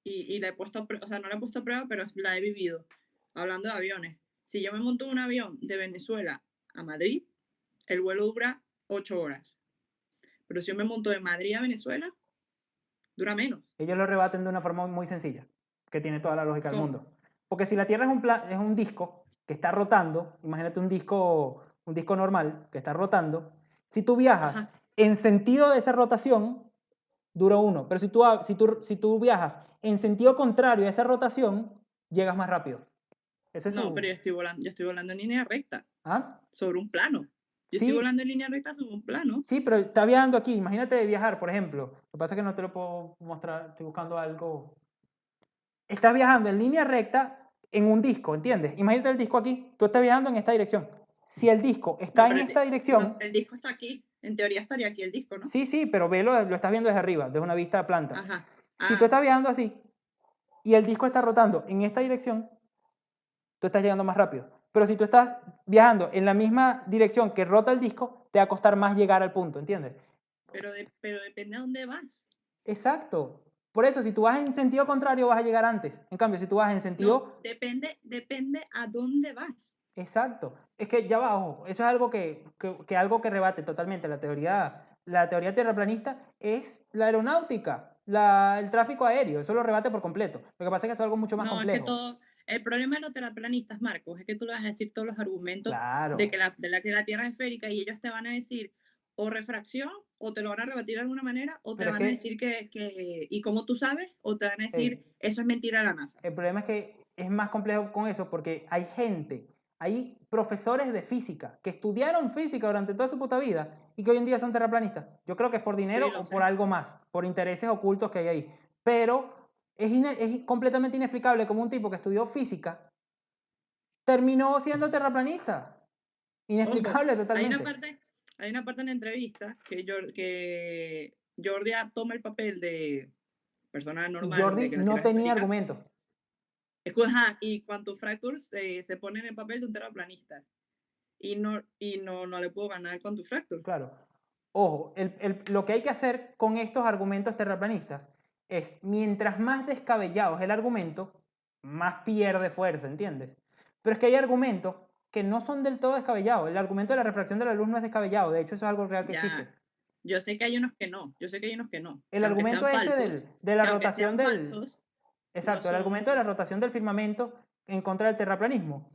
y la he puesto, o sea, no la he puesto a prueba, pero la he vivido. Hablando de aviones. Si yo me monto en un avión de Venezuela a Madrid, el vuelo dura 8 horas. Pero si yo me monto de Madrid a Venezuela, dura menos. Ellos lo rebaten de una forma muy sencilla, que tiene toda la lógica del ¿Cómo? mundo. Porque si la Tierra es un disco que está rotando, imagínate un disco normal que está rotando, si tú viajas Ajá. en sentido de esa rotación, dura uno. Pero si tú viajas en sentido contrario a esa rotación, llegas más rápido. Ese es No, pero su... yo estoy volando en línea recta, ¿Ah? sobre un plano. Yo estoy Sí, volando en línea recta sobre un plano. sí, pero está viajando aquí. Imagínate viajar, por ejemplo. Lo que pasa es que no te lo puedo mostrar. Estoy buscando algo. Estás viajando en línea recta en un disco, ¿entiendes? Imagínate el disco aquí. Tú estás viajando en esta dirección. Si el disco No, está en pero esta no, dirección, el disco está aquí. En teoría estaría aquí el disco, ¿no? sí, sí, pero velo, lo estás viendo desde arriba, desde una vista planta. Ajá. Si tú Ah, estás viajando así y el disco está rotando en esta dirección, tú estás llegando más rápido. Pero si tú estás viajando en la misma dirección que rota el disco, te va a costar más llegar al punto, ¿entiendes? pero depende a dónde vas. Exacto. Por eso, si tú vas en sentido contrario, vas a llegar antes. En cambio, si tú vas en No, sentido... depende a dónde vas. Exacto. Es que ya va, ojo, eso es algo que algo que rebate totalmente la teoría terraplanista es la aeronáutica, el tráfico aéreo, eso lo rebate por completo. Lo que pasa es que es algo mucho más No, es que complejo. todo, el problema de los terraplanistas, Marcos, es que tú le vas a decir todos los argumentos de Claro. que la Tierra es esférica y ellos te van a decir o refracción, o te lo van a rebatir de alguna manera, o te Pero es van a decir que y como tú sabes, o te van a eh, decir, eso es mentira de la NASA. el problema es que es más complejo con eso porque hay profesores de física que estudiaron física durante toda su puta vida y que hoy en día son terraplanistas. Yo creo que es por Sí, dinero lo o por sé. algo más, por intereses ocultos que hay ahí. Pero es completamente inexplicable cómo un tipo que estudió física terminó siendo terraplanista. Ojo, Inexplicable totalmente. hay una parte en la entrevista que Jordi toma el papel de persona Y normal de Jordi que la no Tierra es tenía esférica. argumentos. Y Quantum Fractures se pone en el papel de un terraplanista. No le puedo ganar con tu Fracture. Claro. Ojo, lo que hay que hacer con estos argumentos terraplanistas es, mientras más descabellado es el argumento, más pierde fuerza, ¿entiendes? Pero es que hay argumentos que no son del todo descabellados. El argumento de la refracción de la luz no es descabellado, de hecho eso es algo real que existe. Ya, Yo sé que hay unos que no, yo sé que hay unos que no, El que aunque argumento sean este falsos, de la que aunque rotación sean del... falsos, no Exacto, el argumento de la son... rotación del firmamento en contra del terraplanismo.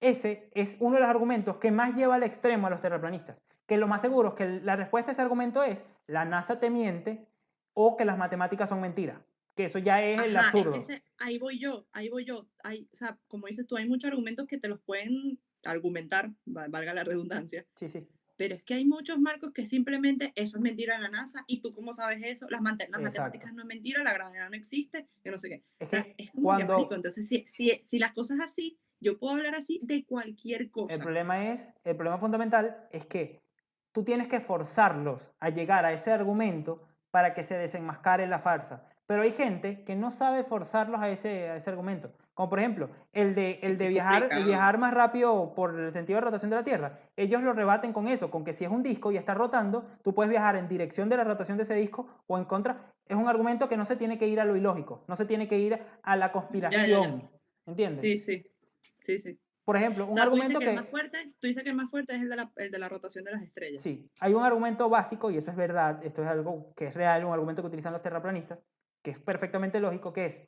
Ese es uno de los argumentos que más lleva al extremo a los terraplanistas. Que lo más seguro es que la respuesta a ese argumento es la NASA te miente o que las matemáticas son mentiras. Que eso ya es el Ajá, es que absurdo. ahí voy yo. Hay, o sea, como dices tú, hay muchos argumentos que te los pueden argumentar, valga la redundancia, Sí, sí. pero es que hay muchos marcos que simplemente eso es mentira de la NASA y tú cómo sabes eso, las Exacto. matemáticas no es mentira, la gravedad no existe, que no sé qué. O Es sea, que es como que, marico, cuando entonces si las cosas así, yo puedo hablar así de cualquier cosa. el problema fundamental es que tú tienes que forzarlos a llegar a ese argumento para que se desenmascare la farsa. Pero hay gente que no sabe forzarlos a ese argumento. Como por ejemplo, Es el que de es el complicado. viajar más rápido por el sentido de rotación de la Tierra. Ellos lo rebaten con eso, con que si es un disco y está rotando, tú puedes viajar en dirección de la rotación de ese disco o en contra. Es un argumento que no se tiene que ir a lo ilógico, no se tiene que ir a la Ya, ya, ya. conspiración. ¿Entiendes? Sí, sí, sí, sí. Por ejemplo, O un sea, tú dices argumento que el más que fuerte, tú dices que el más fuerte es el de la rotación de las estrellas. sí, hay un argumento básico, y eso es verdad, esto es algo que es real, un argumento que utilizan los terraplanistas, que es perfectamente lógico, que es,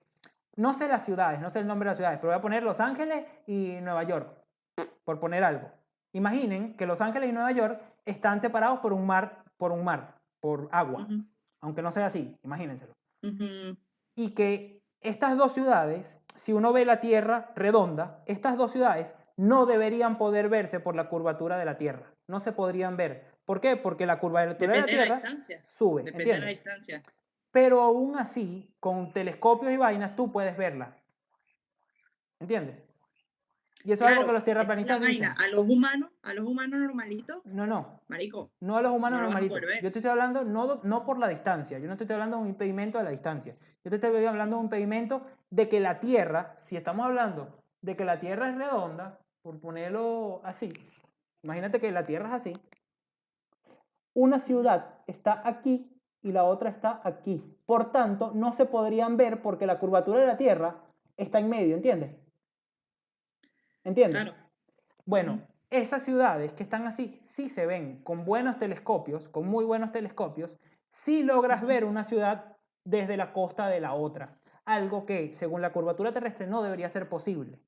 no sé las ciudades, no sé el nombre de las ciudades, pero voy a poner Los Ángeles y Nueva York, por poner algo. Imaginen que Los Ángeles y Nueva York están separados por agua, Ujú, aunque no sea así, imagínenselo. ujú. Y que estas dos ciudades, si uno ve la Tierra redonda, estas dos ciudades no deberían poder verse por la curvatura de la Tierra. No se podrían ver. ¿Por qué? Porque la curvatura de la Depende de la Tierra distancia. sube, Depende de la ¿entiendes? distancia. Pero aún así, con telescopios y vainas, tú puedes verla, ¿entiendes? Y eso es algo que Claro, los esa es la terraplanistas vaina. dicen. A los humanos normalitos, No, no, marico, no a los humanos no lo vas a normalitos. poder Yo ver. te estoy hablando no por la distancia, yo no te estoy hablando de un impedimento de la distancia. Yo te estoy hablando de un impedimento de que la Tierra, si estamos hablando de que la Tierra es redonda, por ponerlo así, imagínate que la Tierra es así, una Ujú. ciudad está aquí y la otra está aquí. Por tanto, no se podrían ver porque la curvatura de la Tierra está en medio, ¿entiendes? ¿Entiendes? Claro. Bueno, Ujú, esas ciudades que están así, sí se ven con buenos telescopios, con muy buenos telescopios, sí logras ujú. ver una ciudad desde la costa de la otra. Algo que, según la curvatura terrestre, no debería ser posible.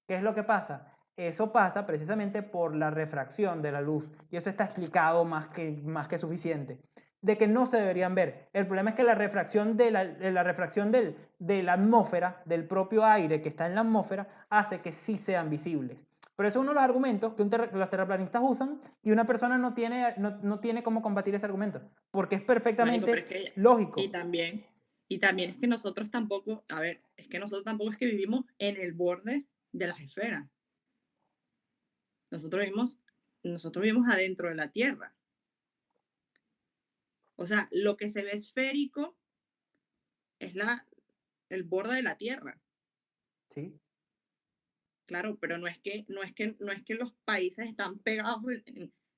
¿Qué es lo que pasa? Eso pasa precisamente por la refracción de la luz. Y eso está explicado más que suficiente. De que no se deberían ver. El problema es que la refracción de la atmósfera, del propio aire que está en la atmósfera, hace que sí sean visibles. Pero eso es uno de los argumentos que los terraplanistas usan y una persona no tiene cómo combatir ese argumento. Porque es Marico, pero es perfectamente que, y lógico. también, y también es que nosotros tampoco, a ver, es que nosotros tampoco es que vivimos en el borde de las esferas. Nosotros vivimos, nosotros vivimos adentro de la Tierra. O sea, lo que se ve esférico es el borde de la Tierra. ¿Sí? Claro, pero no es que los países están pegados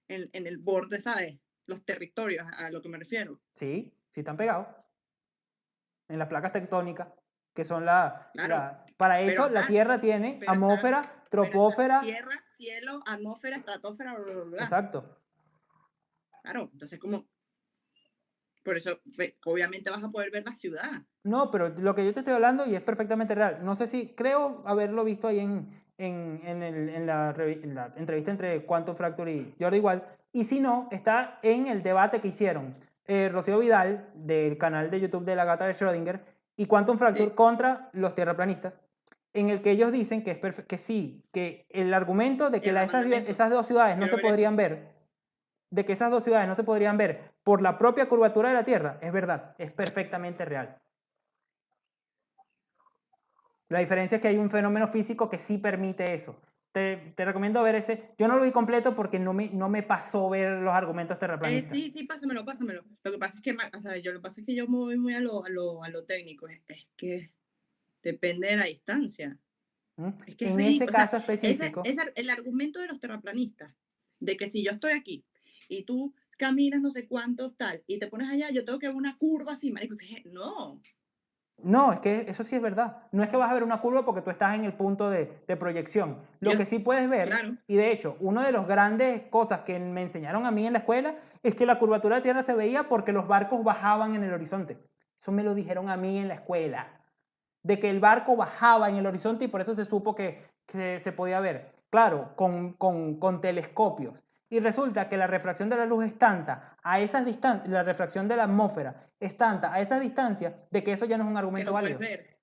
en el borde, ¿sabes? Los territorios, a lo que me refiero. Sí, sí están pegados. En las placas tectónicas, que son Claro, para pero eso la ajá, Tierra tiene atmósfera, pero está tropósfera, tierra, cielo, atmósfera, estratosfera, bla, bla, bla. exacto. Claro, entonces como, por eso, obviamente vas a poder ver la ciudad. No, pero lo que yo te estoy hablando y es perfectamente real. No sé si, creo haberlo visto ahí en la entrevista entre Quantum Fracture y Jordi Wild. Y si no, está en el debate que hicieron Rocío Vidal del canal de YouTube de la gata de Schrödinger y Quantum Fracture Sí, contra los tierraplanistas, en el que ellos dicen que sí, que el argumento de que mándame eso. esas dos ciudades no Quiero se ver eso. podrían ver, de que esas dos ciudades no se podrían ver por la propia curvatura de la Tierra, es verdad, es perfectamente real. La diferencia es que hay un fenómeno físico que sí permite eso. Te recomiendo ver ese. Yo no lo vi completo porque no me pasó ver los argumentos terraplanistas. Sí, sí, pásamelo, pásamelo. Lo que pasa es que, o sea, lo que pasa es que yo me voy muy a lo técnico. Es que depende de la distancia. ¿Mm? Es que es En ese ridículo. O sea, caso específico, el argumento de los terraplanistas, de que si yo estoy aquí y tú caminas no sé cuántos tal y te pones allá, yo tengo que ver una curva así, marico. No. No, es que eso sí es verdad. No es que vas a ver una curva porque tú estás en el punto de proyección. Lo Yo, que sí puedes ver, claro, y de hecho, una de las grandes cosas que me enseñaron a mí en la escuela es que la curvatura de la Tierra se veía porque los barcos bajaban en el horizonte. Eso me lo dijeron a mí en la escuela. De que el barco bajaba en el horizonte y por eso se supo que se podía ver. Claro, con telescopios. Y resulta que la refracción de la luz es tanta a esas distancias, la refracción de la atmósfera es tanta a esas distancias de que eso ya no es un que argumento lo puedes válido. ver.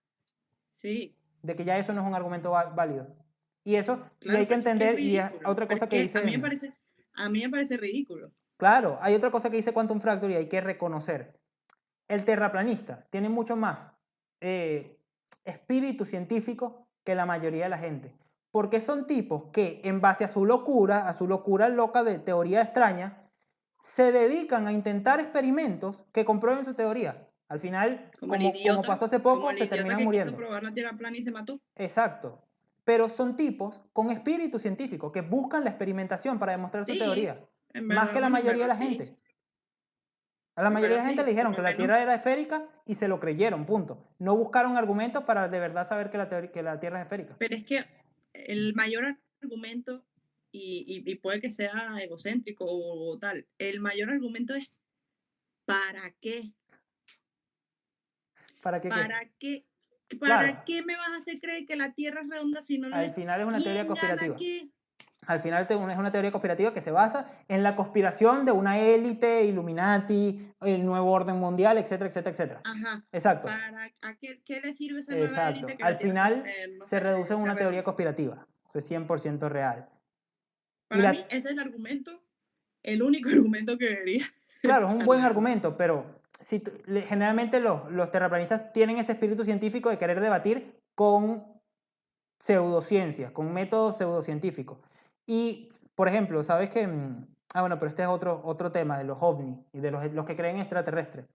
Sí, De que ya eso no es un argumento válido. Y eso, y hay claro, que pero es que es entender, y es ridículo. otra Pero cosa es que que dice, a mí me parece ridículo. claro, hay otra cosa que dice Quantum Fracture y hay que reconocer. El terraplanista tiene mucho más eh, espíritu científico que la mayoría de la gente. Porque son tipos que, en base a su locura loca de teoría extraña, se dedican a intentar experimentos que comprueben su teoría. Al final, como pasó hace Como poco, el se idiota terminan que quiso muriendo. probar la Tierra plana y se mató. Exacto. Pero son tipos con espíritu científico que buscan la experimentación para demostrar su Sí, teoría. Más que la bueno, en mayoría de verdad la sí, gente. A la en mayoría verdad de la gente le sí, por dijeron lo que la menos, Tierra era esférica y se lo creyeron, punto. No buscaron argumentos para de verdad saber que la Tierra es esférica. pero es que el mayor argumento, y puede que sea egocéntrico o tal, el mayor argumento es ¿para qué? ¿Para qué qué? ¿Para qué? Claro, ¿Para qué me vas a hacer creer que la Tierra es redonda si no lo al es? final es una teoría ¿Quién gana conspirativa. qué? Al final es una teoría conspirativa que se basa en la conspiración de una élite, Illuminati, el nuevo orden mundial, etcétera, etcétera, etcétera. Ajá. Exacto, ¿Para qué le sirve esa nueva exacto. élite que Al la Tierra, final no se sé, reduce en sea una teoría redonda? conspirativa. Eso es 100% real. Y Para mí, la, ese es el argumento, el único argumento que debería claro, es un estar, buen de verdad. argumento, pero si generalmente los terraplanistas tienen ese espíritu científico de querer debatir con pseudociencias, con métodos pseudocientíficos. Y, por ejemplo, ¿sabes qué? Bueno, pero este es otro tema de los ovnis y de los que creen extraterrestres.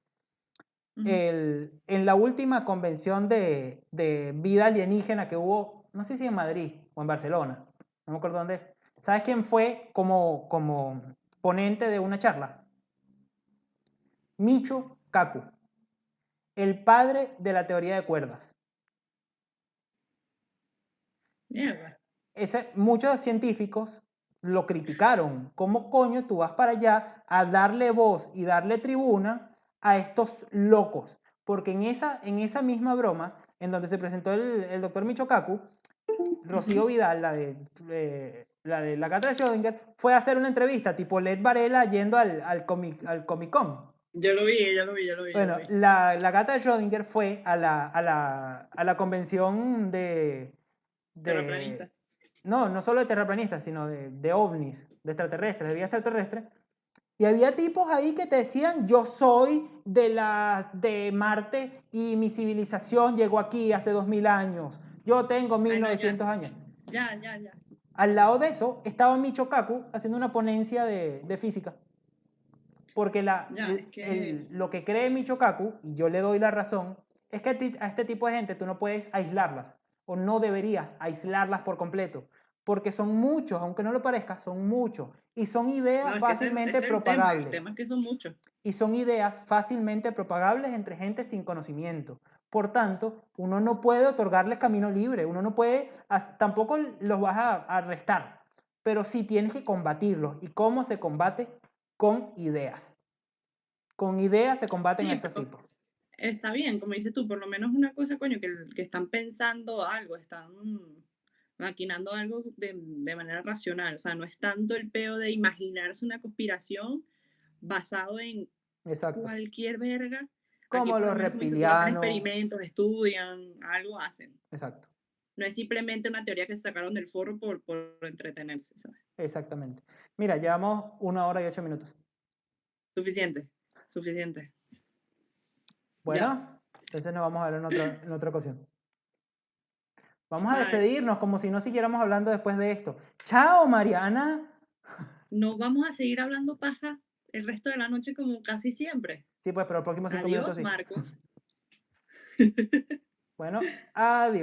Ujú. En la última convención de vida alienígena que hubo, no sé si en Madrid o en Barcelona, no me acuerdo dónde es. ¿Sabes quién fue como ponente de una charla? Michio Kaku, el padre de la teoría de cuerdas. Mierda. Muchos científicos lo criticaron. ¿Cómo coño tú vas para allá a darle voz y darle tribuna a estos locos? Porque en esa misma broma, en donde se presentó el doctor Michio Kaku, Rocío Ujú. Vidal, la de la cátedra de Schrödinger, fue a hacer una entrevista tipo Led Varela yendo al Comic Con. Yo lo Bueno, vi. la gata de Schrödinger fue a la convención de, Terraplanista. no solo de terraplanistas, sino de ovnis, de extraterrestres, de vida extraterrestre. Y había tipos ahí que te decían, yo soy de Marte y mi civilización llegó aquí hace 2000 años. Yo tengo Ay, no, 1900 años. ya. Al lado de eso estaba Michio Kaku haciendo una ponencia de física. Porque Ya, es que, lo que cree Michio Kaku, y yo le doy la razón, es que a este tipo de gente tú no puedes aislarlas, o no deberías aislarlas por completo, porque son muchos, aunque no lo parezca, son muchos, y son no, ideas es que fácilmente ese es el propagables, tema es que son muchos. y son ideas fácilmente propagables entre gente sin conocimiento. Por tanto, uno no puede otorgarles camino libre, uno no puede, tampoco los vas a arrestar, pero sí tienes que combatirlos. ¿Y cómo se combate? Con ideas. Con ideas se combaten a Sí, estos pero tipos. está bien, como dices tú, por lo menos una cosa, coño, que están pensando algo, están maquinando algo de manera racional. O sea, no es tanto el peo de imaginarse una conspiración basado en Exacto. cualquier verga. Aquí Como por lo los menos, como dices tú, hacen reptilianos. experimentos, estudian, algo hacen. Exacto. No es simplemente una teoría que se sacaron del forro por entretenerse, ¿sabes? Exactamente. Mira, llevamos 1 hora y 8 minutos. Suficiente, suficiente. Ya. Bueno, entonces nos vamos a ver en otra ocasión. Vamos a Bye. despedirnos como si no siguiéramos hablando después de esto. Chao, Mariana. No vamos a seguir hablando paja el resto de la noche como casi siempre. Sí, pues, pero los próximos 5 minutos Adiós, sí. Marcos. Bueno, adiós.